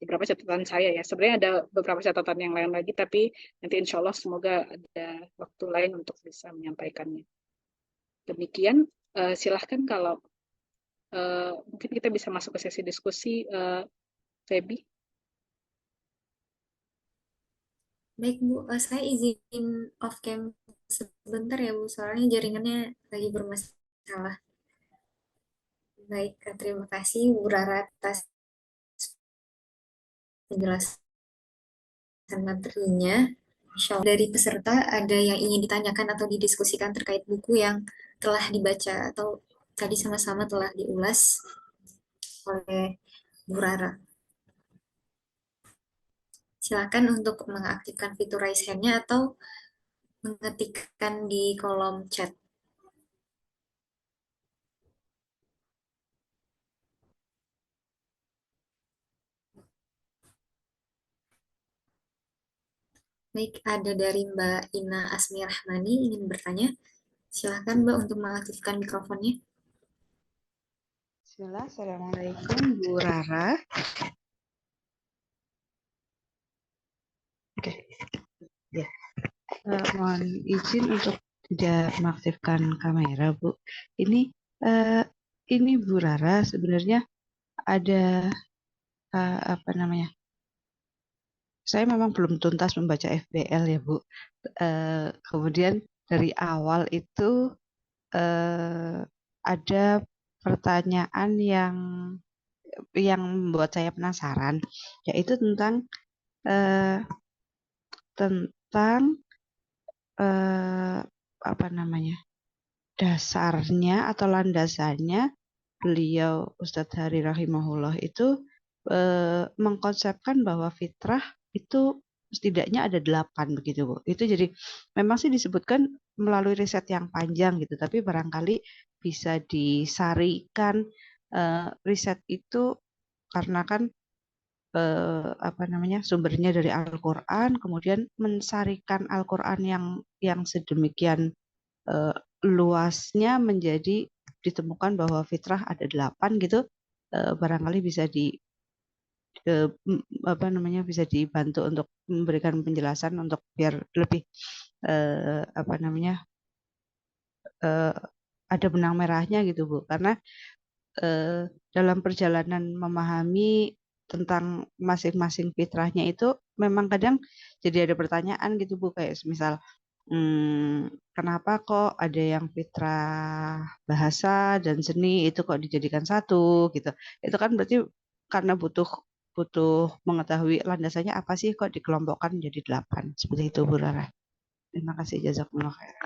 Beberapa catatan saya ya. Sebenarnya ada beberapa catatan yang lain lagi, tapi nanti insya Allah semoga ada waktu lain untuk bisa menyampaikannya. Demikian, silahkan kalau mungkin kita bisa masuk ke sesi diskusi. Feby. Baik Bu, saya izin off cam sebentar ya Bu, soalnya jaringannya lagi bermasalah. Baik, terima kasih Bu Rara atas penjelasan materinya. Insya Allah dari peserta ada yang ingin ditanyakan atau didiskusikan terkait buku yang telah dibaca atau tadi sama-sama telah diulas oleh Bu Rara. Silakan untuk mengaktifkan fitur raise hand-nya atau mengetikkan di kolom chat. Baik, ada dari Mbak Ina Asmi Rahmani ingin bertanya. Silakan Mbak untuk mengaktifkan mikrofonnya. Bismillah, Assalamualaikum Bu Rara. Oke, ya. Mohon izin untuk tidak mengaktifkan kamera, Bu. Ini Bu Rara sebenarnya ada apa namanya? Saya memang belum tuntas membaca FBL ya, Bu. Kemudian dari awal itu ada pertanyaan yang membuat saya penasaran, yaitu tentang apa namanya, dasarnya atau landasannya beliau Ustadz Hari rahimahullah itu mengkonsepkan bahwa fitrah itu setidaknya ada 8 begitu Bu. Itu jadi memang sih disebutkan melalui riset yang panjang gitu, tapi barangkali bisa disarikan riset itu karena kan apa namanya, sumbernya dari Al-Quran, kemudian mensarikan Al-Quran yang sedemikian luasnya menjadi ditemukan bahwa fitrah ada 8 gitu, barangkali bisa apa namanya, bisa dibantu untuk memberikan penjelasan untuk biar lebih apa namanya, ada benang merahnya gitu Bu, karena dalam perjalanan memahami tentang masing-masing fitrahnya itu memang kadang jadi ada pertanyaan gitu Bu, kayak misal kenapa kok ada yang fitrah bahasa dan seni itu kok dijadikan satu gitu. Itu kan berarti karena butuh mengetahui landasannya apa sih kok dikelompokkan menjadi 8. Seperti itu Bu Rara. Terima kasih, jazakumullah khair.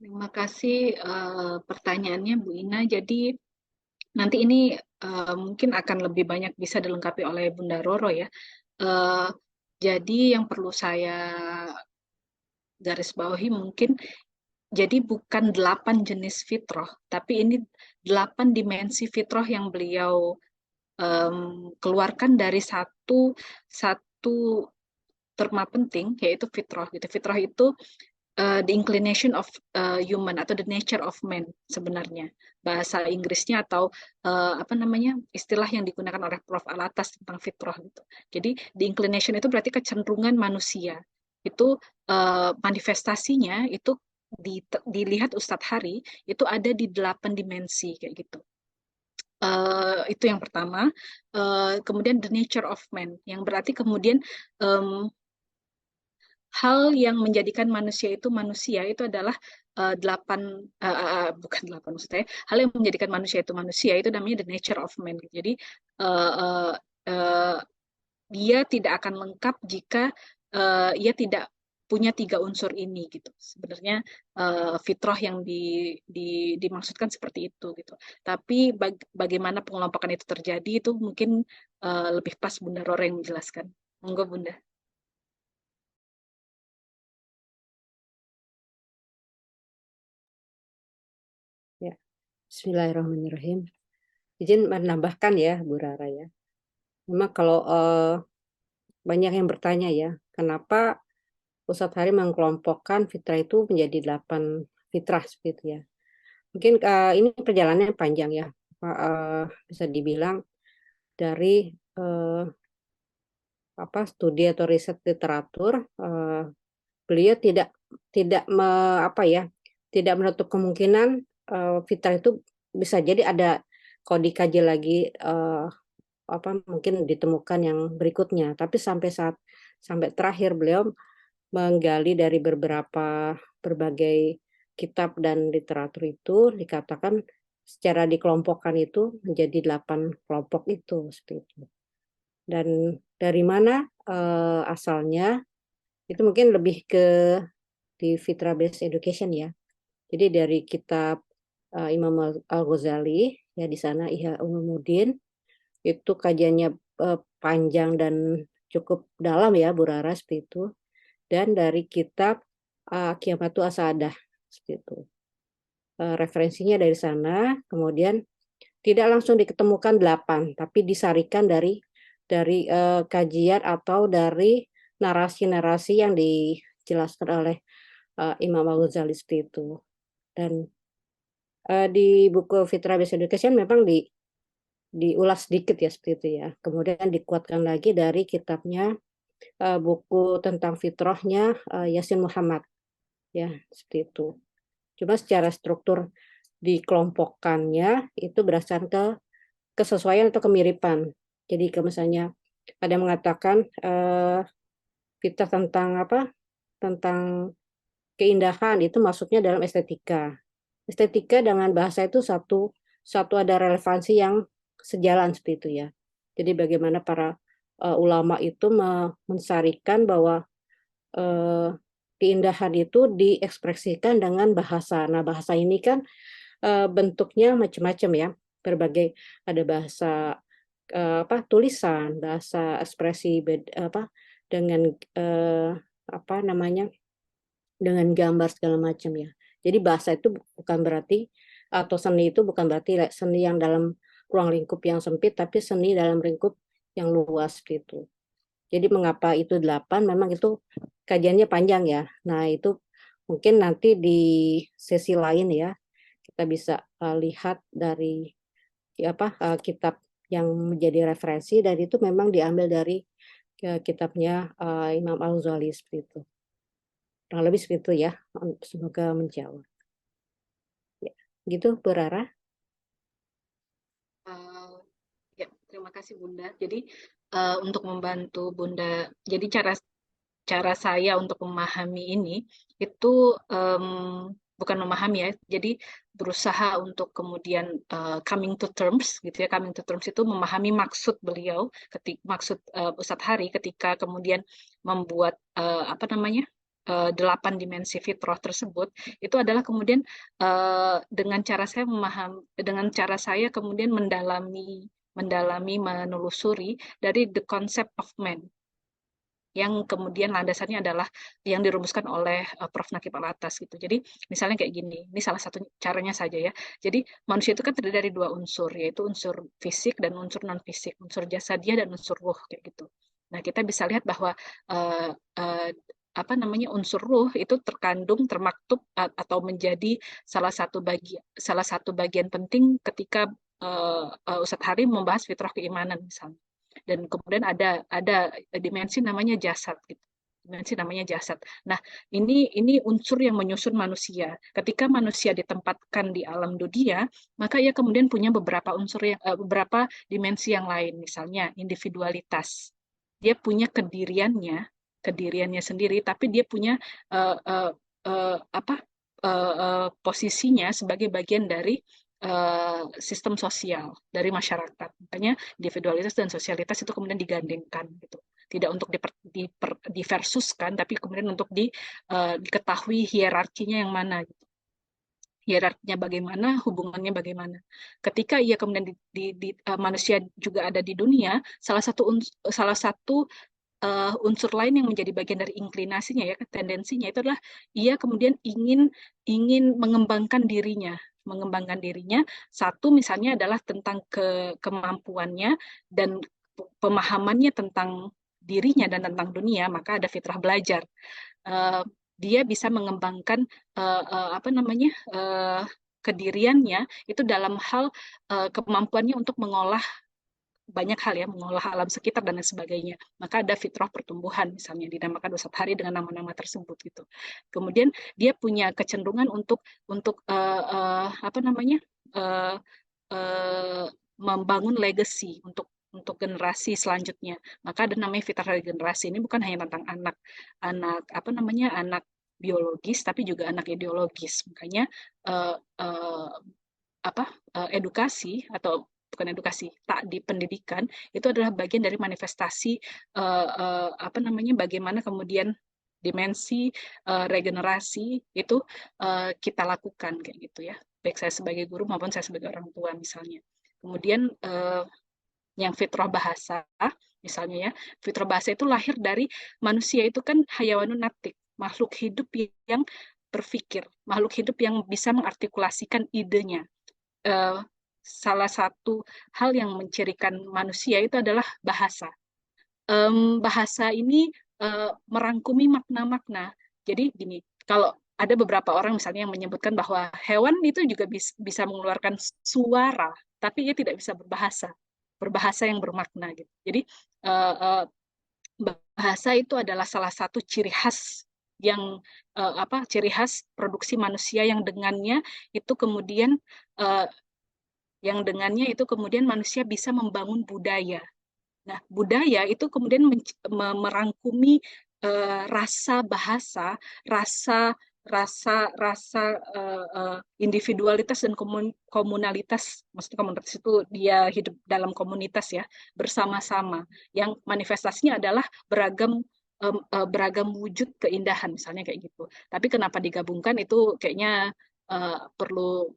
Terima kasih pertanyaannya Bu Ina. Jadi nanti ini mungkin akan lebih banyak bisa dilengkapi oleh Bunda Roro ya. Jadi yang perlu saya garis bawahi mungkin, jadi bukan 8 jenis fitrah, tapi ini 8 dimensi fitrah yang beliau keluarkan dari satu terma penting, yaitu fitrah. Gitu. Fitrah itu the inclination of human atau the nature of man sebenarnya, bahasa Inggrisnya atau apa namanya, istilah yang digunakan oleh Prof. Alatas tentang fitrah gitu. Jadi the inclination itu berarti kecenderungan manusia. Itu manifestasinya itu dilihat Ustadz Hari itu ada di 8 dimensi kayak gitu. Itu yang pertama. Kemudian the nature of man, yang berarti kemudian hal yang menjadikan manusia itu adalah bukan 8 maksudnya, hal yang menjadikan manusia itu namanya the nature of man. Jadi dia tidak akan lengkap jika ia tidak punya 3 unsur ini gitu. Sebenarnya fitrah yang dimaksudkan seperti itu gitu. Tapi bagaimana pengelompokan itu terjadi itu mungkin lebih pas Bunda Roro yang menjelaskan. Monggo Bunda. Ya, Bismillahirrahmanirrahim. Izin menambahkan ya Bu Rara ya. Memang kalau banyak yang bertanya ya, kenapa Ustadz Hari mengkelompokkan fitrah itu menjadi 8 fitrah seperti itu ya. Mungkin ini perjalanannya panjang ya, bisa dibilang dari studi atau riset literatur, beliau tidak menutup kemungkinan fitrah itu bisa jadi ada, kalau dikaji lagi mungkin ditemukan yang berikutnya, tapi sampai terakhir beliau menggali dari berbagai kitab dan literatur itu dikatakan secara dikelompokkan itu menjadi 8 kelompok itu, seperti itu. Dan dari mana asalnya itu mungkin lebih ke di Fitra Based Education ya. Jadi dari kitab Imam Al-Ghazali ya, di sana Ihya Ulumuddin itu kajiannya panjang dan cukup dalam ya Bu Rara, seperti itu. Dan dari kitab Qiyamatu As-Sa'adah, seperti itu. Referensinya dari sana, kemudian tidak langsung diketemukan 8, tapi disarikan dari kajian atau dari narasi-narasi yang dijelaskan oleh Imam Al-Ghazali seperti itu. Dan di buku Fitra Based Education memang diulas sedikit ya, seperti itu ya. Kemudian dikuatkan lagi dari kitabnya buku tentang fitrahnya Yasin Muhammad ya, seperti itu. Cuma secara struktur dikelompokkannya itu berdasarkan ke kesesuaian atau kemiripan. Jadi misalnya ada yang mengatakan fitrah tentang apa? Tentang keindahan itu masuknya dalam estetika. Estetika dengan bahasa itu satu ada relevansi yang sejalan, seperti itu ya. Jadi bagaimana para ulama itu mensarikan bahwa keindahan itu diekspresikan dengan bahasa. Nah, bahasa ini kan bentuknya macam-macam ya, berbagai, ada bahasa tulisan, bahasa ekspresi dengan apa namanya, dengan gambar segala macam ya. Jadi bahasa itu bukan berarti, atau seni itu bukan berarti seni yang dalam ruang lingkup yang sempit, tapi seni dalam lingkup yang luas gitu. Jadi mengapa itu 8? Memang itu kajiannya panjang ya. Nah, itu mungkin nanti di sesi lain ya, kita bisa lihat dari kitab yang menjadi referensi, dan itu memang diambil dari kitabnya Imam Al-Ghazali seperti itu. Kurang lebih seperti itu ya. Semoga menjawab. Ya, gitu Bu Rara. Ya, terima kasih Bunda. Jadi untuk membantu Bunda, jadi cara saya untuk memahami ini itu bukan memahami ya, jadi berusaha untuk kemudian coming to terms gitu ya. Coming to terms itu memahami maksud beliau, maksud Ustadz Hari ketika kemudian membuat 8 dimensi fitrah tersebut. Itu adalah kemudian dengan cara saya kemudian mendalami, menelusuri dari the concept of man, yang kemudian landasannya adalah yang dirumuskan oleh Prof. Nakib Al-Atas gitu. Jadi misalnya kayak gini, ini salah satu caranya saja ya. Jadi manusia itu kan terdiri dari 2 unsur, yaitu unsur fisik dan unsur non fisik, unsur jasadiah dan unsur ruh kayak gitu. Nah, kita bisa lihat bahwa unsur ruh itu termaktub atau menjadi salah satu bagian penting ketika Ustadz Hari membahas fitrah keimanan misalnya. Dan kemudian ada dimensi namanya jasad gitu. Dimensi namanya jasad. Nah, ini unsur yang menyusun manusia. Ketika manusia ditempatkan di alam dunia, maka ia kemudian punya beberapa beberapa dimensi yang lain, misalnya individualitas. Dia punya kediriannya sendiri, tapi dia punya posisinya sebagai bagian dari sistem sosial dari masyarakat. Makanya individualitas dan sosialitas itu kemudian digandengkan gitu. Tidak untuk diversuskan, tapi kemudian untuk diketahui hierarkinya yang mana gitu. Hierarkinya bagaimana, hubungannya bagaimana. Ketika ia kemudian manusia juga ada di dunia, salah satu unsur lain yang menjadi bagian dari inklinasinya ya, tendensinya itu adalah ia kemudian ingin mengembangkan dirinya. Satu misalnya adalah tentang kemampuannya dan pemahamannya tentang dirinya dan tentang dunia, maka ada fitrah belajar. Dia bisa mengembangkan kediriannya itu dalam hal kemampuannya untuk mengolah banyak hal ya, mengolah alam sekitar dan lain sebagainya. Maka ada fitrah pertumbuhan misalnya, dinamakan Ustadz Hari dengan nama-nama tersebut gitu. Kemudian dia punya kecenderungan untuk membangun legacy, untuk untuk generasi selanjutnya. Maka ada namanya fitrah regenerasi. Ini bukan hanya tentang anak biologis, tapi juga anak ideologis. Makanya edukasi atau bukan edukasi, tak di pendidikan itu adalah bagian dari manifestasi bagaimana kemudian dimensi regenerasi itu kita lakukan kayak gitu ya, baik saya sebagai guru maupun saya sebagai orang tua misalnya. Kemudian yang fitrah bahasa misalnya ya, fitrah bahasa itu lahir dari manusia itu kan hayawanun natik, makhluk hidup yang berpikir, makhluk hidup yang bisa mengartikulasikan idenya. Salah satu hal yang mencirikan manusia itu adalah bahasa. Bahasa ini merangkumi makna-makna. Jadi gini, kalau ada beberapa orang misalnya yang menyebutkan bahwa hewan itu juga bisa mengeluarkan suara, tapi ia tidak bisa berbahasa yang bermakna gitu. Jadi bahasa itu adalah salah satu ciri khas ciri khas produksi manusia yang dengannya itu kemudian manusia bisa membangun budaya. Nah, budaya itu kemudian merangkumi rasa bahasa, rasa individualitas dan komunalitas. Maksudnya komunitas itu dia hidup dalam komunitas ya, bersama-sama. Yang manifestasinya adalah beragam wujud keindahan misalnya kayak gitu. Tapi kenapa digabungkan itu kayaknya perlu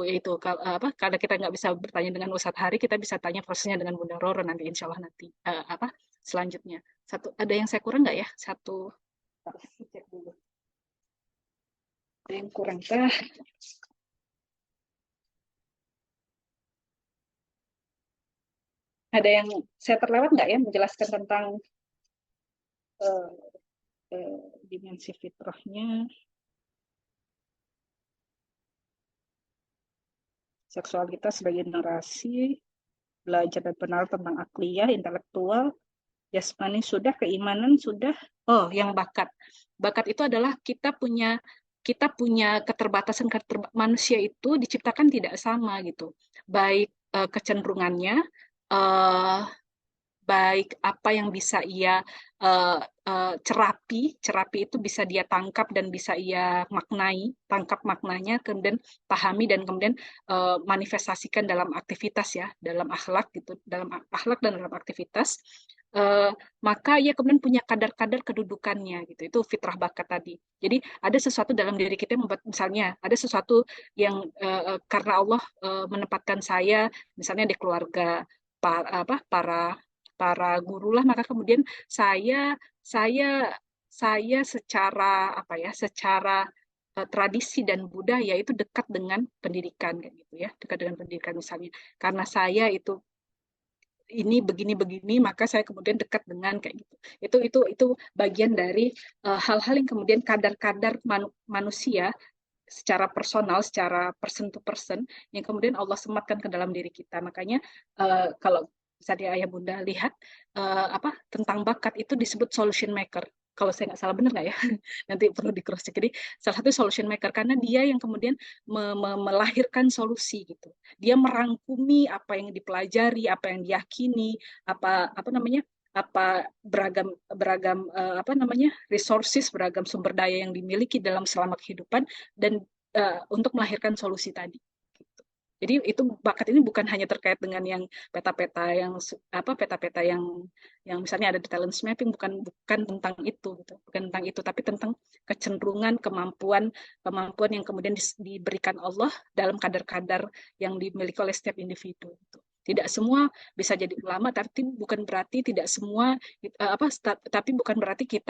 itu karena kita nggak bisa bertanya dengan Ustadz Hari, kita bisa tanya prosesnya dengan Bunda Roro nanti insya Allah nanti selanjutnya. Ada yang saya kurang nggak ya? Cek dulu. Ada yang kurang kah? Ada yang saya terlewat nggak ya menjelaskan tentang dimensi fitrahnya? Seksualitas sebagai narasi, belajar dan benar tentang akliyah, intelektual, jasmani sudah, keimanan sudah. Oh, yang bakat. Bakat itu adalah kita punya keterbatasan. Manusia itu diciptakan tidak sama gitu. Baik kecenderungannya, baik apa yang bisa ia cerapi itu bisa dia tangkap dan bisa ia tangkap maknanya, kemudian pahami dan kemudian manifestasikan dalam aktivitas ya, dalam akhlak gitu, dalam akhlak dan dalam aktivitas. Maka ia kemudian punya kadar-kadar kedudukannya gitu. Itu fitrah bakat tadi. Jadi ada sesuatu dalam diri kita yang membuat, misalnya ada sesuatu yang karena Allah menempatkan saya misalnya di keluarga para guru lah, maka kemudian saya secara tradisi dan budaya itu dekat dengan pendidikan kayak gitu ya, dekat dengan pendidikan misalnya karena saya itu ini begini maka saya kemudian dekat dengan kayak gitu. Itu bagian dari hal-hal yang kemudian kadar-kadar manusia secara personal, secara person to person yang kemudian Allah sematkan ke dalam diri kita. Makanya kalau misalnya ayah bunda lihat tentang bakat itu disebut solution maker. Kalau saya nggak salah, benar nggak ya? Nanti perlu di cross check. Jadi salah satu solution maker karena dia yang kemudian melahirkan solusi gitu. Dia merangkumi apa yang dipelajari, apa yang diyakini, beragam resources, beragam sumber daya yang dimiliki dalam selama kehidupan dan untuk melahirkan solusi tadi. Jadi itu bakat ini bukan hanya terkait dengan yang peta-peta yang misalnya ada di talent mapping, bukan tentang itu gitu. Bukan tentang itu, tapi tentang kecenderungan, kemampuan yang kemudian diberikan Allah dalam kadar-kadar yang dimiliki oleh setiap individu gitu. Tidak semua bisa jadi ulama, tapi bukan berarti kita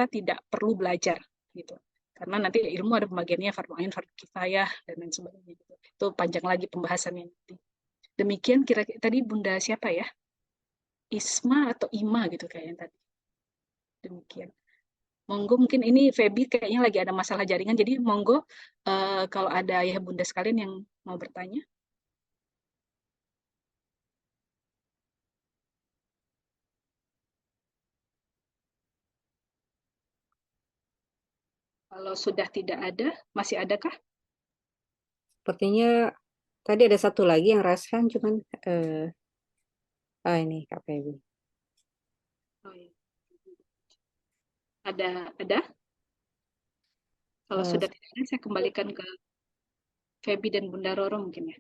tidak perlu belajar gitu. Karena nanti ilmu ada pembagiannya fardu ain, fardu kifayah dan lain sebagainya gitu. Itu panjang lagi pembahasannya nanti. Demikian kira-kira tadi Bunda siapa ya? Isma atau Ima gitu kayaknya tadi. Demikian. Monggo, mungkin ini Feby kayaknya lagi ada masalah jaringan, jadi monggo kalau ada ya Bunda sekalian yang mau bertanya. Kalau sudah tidak ada, masih adakah? Sepertinya tadi ada satu lagi yang raise hand, cuman Ini Kak Feby. Oh, iya. Ada? Kalau Eh, sudah tidak ada, saya kembalikan ke Feby dan Bunda Roro mungkin ya.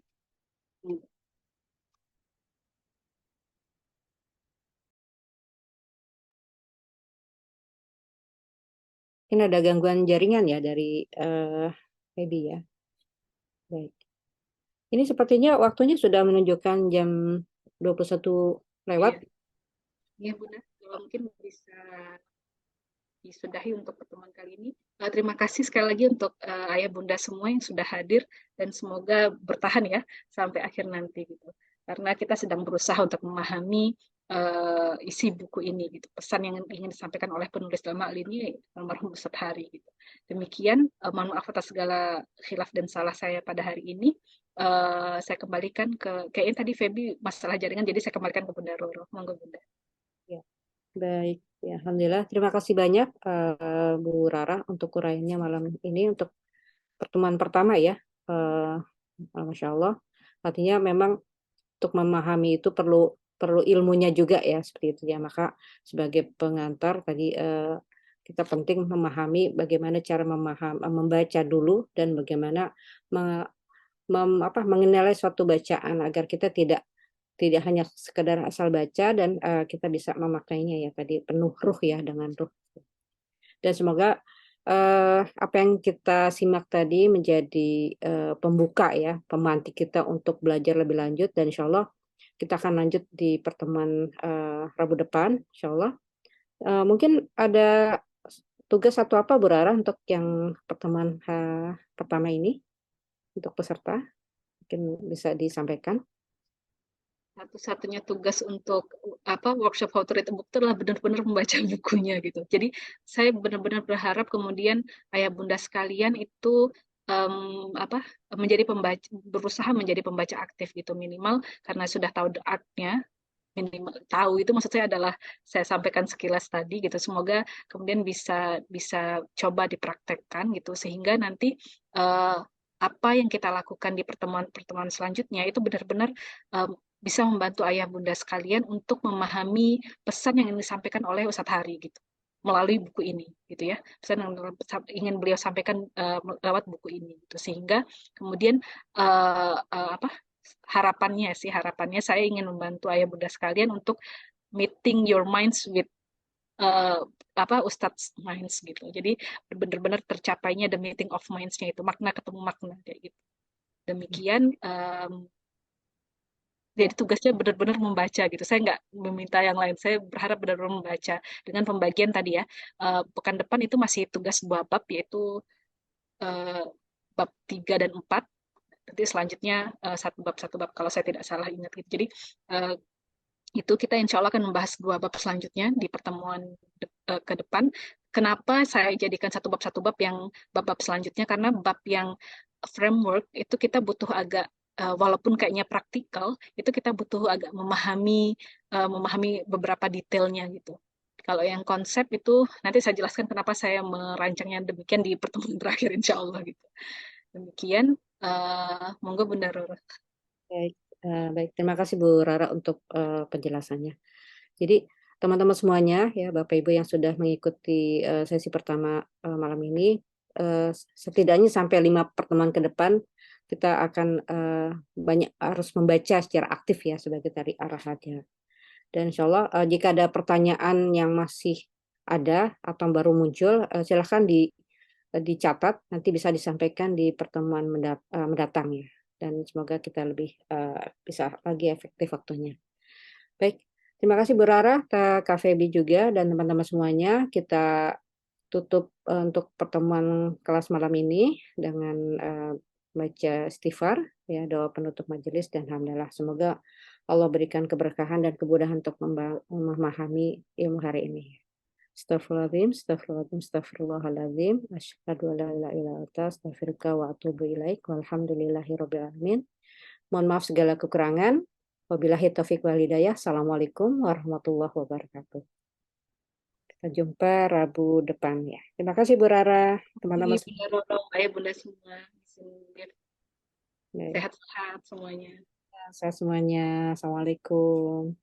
Mungkin ada gangguan jaringan ya dari Feby ya. Baik. Ini sepertinya waktunya sudah menunjukkan jam 21 lewat. Iya, iya Bunda. Kalau mungkin bisa disudahi untuk pertemuan kali ini. Terima kasih sekali lagi untuk ayah bunda semua yang sudah hadir dan semoga bertahan ya sampai akhir nanti gitu. Karena kita sedang berusaha untuk memahami isi buku ini gitu. Pesan yang ingin disampaikan oleh penulis dalam hal ini almarhum Ustadz Hari gitu. Demikian, mohon maaf atas segala khilaf dan salah saya pada hari ini. Saya kembalikan kayaknya tadi Feby masalah jaringan, jadi saya kembalikan ke Bunda Roro. Monggo Bunda. Ya. Baik, ya, alhamdulillah. Terima kasih banyak Bu Rara untuk uraiannya malam ini untuk pertemuan pertama ya. Masya Allah. Artinya memang untuk memahami itu perlu perlu ilmunya juga ya seperti itu ya. Maka sebagai pengantar tadi kita penting memahami bagaimana cara membaca dulu dan bagaimana mengenali suatu bacaan agar kita tidak hanya sekedar asal baca dan kita bisa memaknainya ya tadi penuh ruh ya dengan ruh. Dan semoga apa yang kita simak tadi menjadi pembuka ya, pemantik kita untuk belajar lebih lanjut dan insya Allah kita akan lanjut di pertemuan Rabu depan, insya Allah. Mungkin ada tugas atau apa Bu Rara untuk yang pertemuan pertama ini untuk peserta, mungkin bisa disampaikan. Satu-satunya tugas untuk workshop How to Read a Book itu adalah benar-benar membaca bukunya gitu. Jadi saya benar-benar berharap kemudian ayah bunda sekalian itu menjadi pembaca, berusaha menjadi pembaca aktif gitu minimal karena sudah tahu the art-nya, minimal tahu itu maksud saya adalah saya sampaikan sekilas tadi gitu. Semoga kemudian bisa bisa coba dipraktekkan gitu sehingga nanti apa yang kita lakukan di pertemuan-pertemuan selanjutnya itu benar-benar bisa membantu ayah bunda sekalian untuk memahami pesan yang ingin disampaikan oleh Ustadz Hari gitu melalui buku ini gitu ya, pesan yang ingin beliau sampaikan lewat buku ini gitu sehingga kemudian harapannya saya ingin membantu ayah bunda sekalian untuk meeting your minds with Ustadz minds gitu. Jadi benar-benar tercapainya the meeting of minds-nya itu makna ketemu makna kayak gitu. Demikian jadi tugasnya benar-benar membaca gitu. Saya nggak meminta yang lain. Saya berharap benar-benar membaca dengan pembagian tadi ya. Pekan depan itu masih tugas 2 bab yaitu bab 3 dan 4. Nanti selanjutnya satu bab kalau saya tidak salah ingat gitu. Jadi itu kita insya Allah akan membahas 2 bab selanjutnya di pertemuan ke depan. Kenapa saya jadikan satu bab yang bab-bab selanjutnya? Karena bab yang framework itu kita butuh agak walaupun kayaknya praktikal, itu kita butuh agak memahami beberapa detailnya gitu. Kalau yang konsep itu nanti saya jelaskan kenapa saya merancangnya demikian di pertemuan terakhir insya Allah gitu. Demikian, monggo Bunda Roro. Baik, baik. Terima kasih Bu Rara untuk penjelasannya. Jadi teman-teman semuanya ya Bapak Ibu yang sudah mengikuti sesi pertama malam ini, setidaknya sampai 5 pertemuan ke depan kita akan banyak harus membaca secara aktif ya sebagai tadi arahannya. Dan insya Allah jika ada pertanyaan yang masih ada atau baru muncul, silahkan dicatat, nanti bisa disampaikan di pertemuan mendatang ya. Dan semoga kita lebih bisa lagi efektif waktunya. Baik, terima kasih Bu Rara, Kak Feby juga, dan teman-teman semuanya. Kita tutup untuk pertemuan kelas malam ini dengan baca istighfar, ya, doa penutup majelis, dan alhamdulillah semoga Allah berikan keberkahan dan kemudahan untuk memahami ilmu hari ini. Astagfirullahaladzim, astagfirullahaladzim, astagfirullahaladzim. Asyhadu an la ilaha illa anta, astaghfiruka wa atubu ilaik. Walhamdulillahirabbil alamin. Mohon maaf segala kekurangan. Wabillahi taufik wal hidayah. Assalamualaikum warahmatullahi wabarakatuh. Kita jumpa Rabu depan ya. Terima kasih Bu Rara, teman-teman. Bunda Roro, ayah bunda semua. Sehat-sehat semuanya. Sehat semuanya. Assalamualaikum.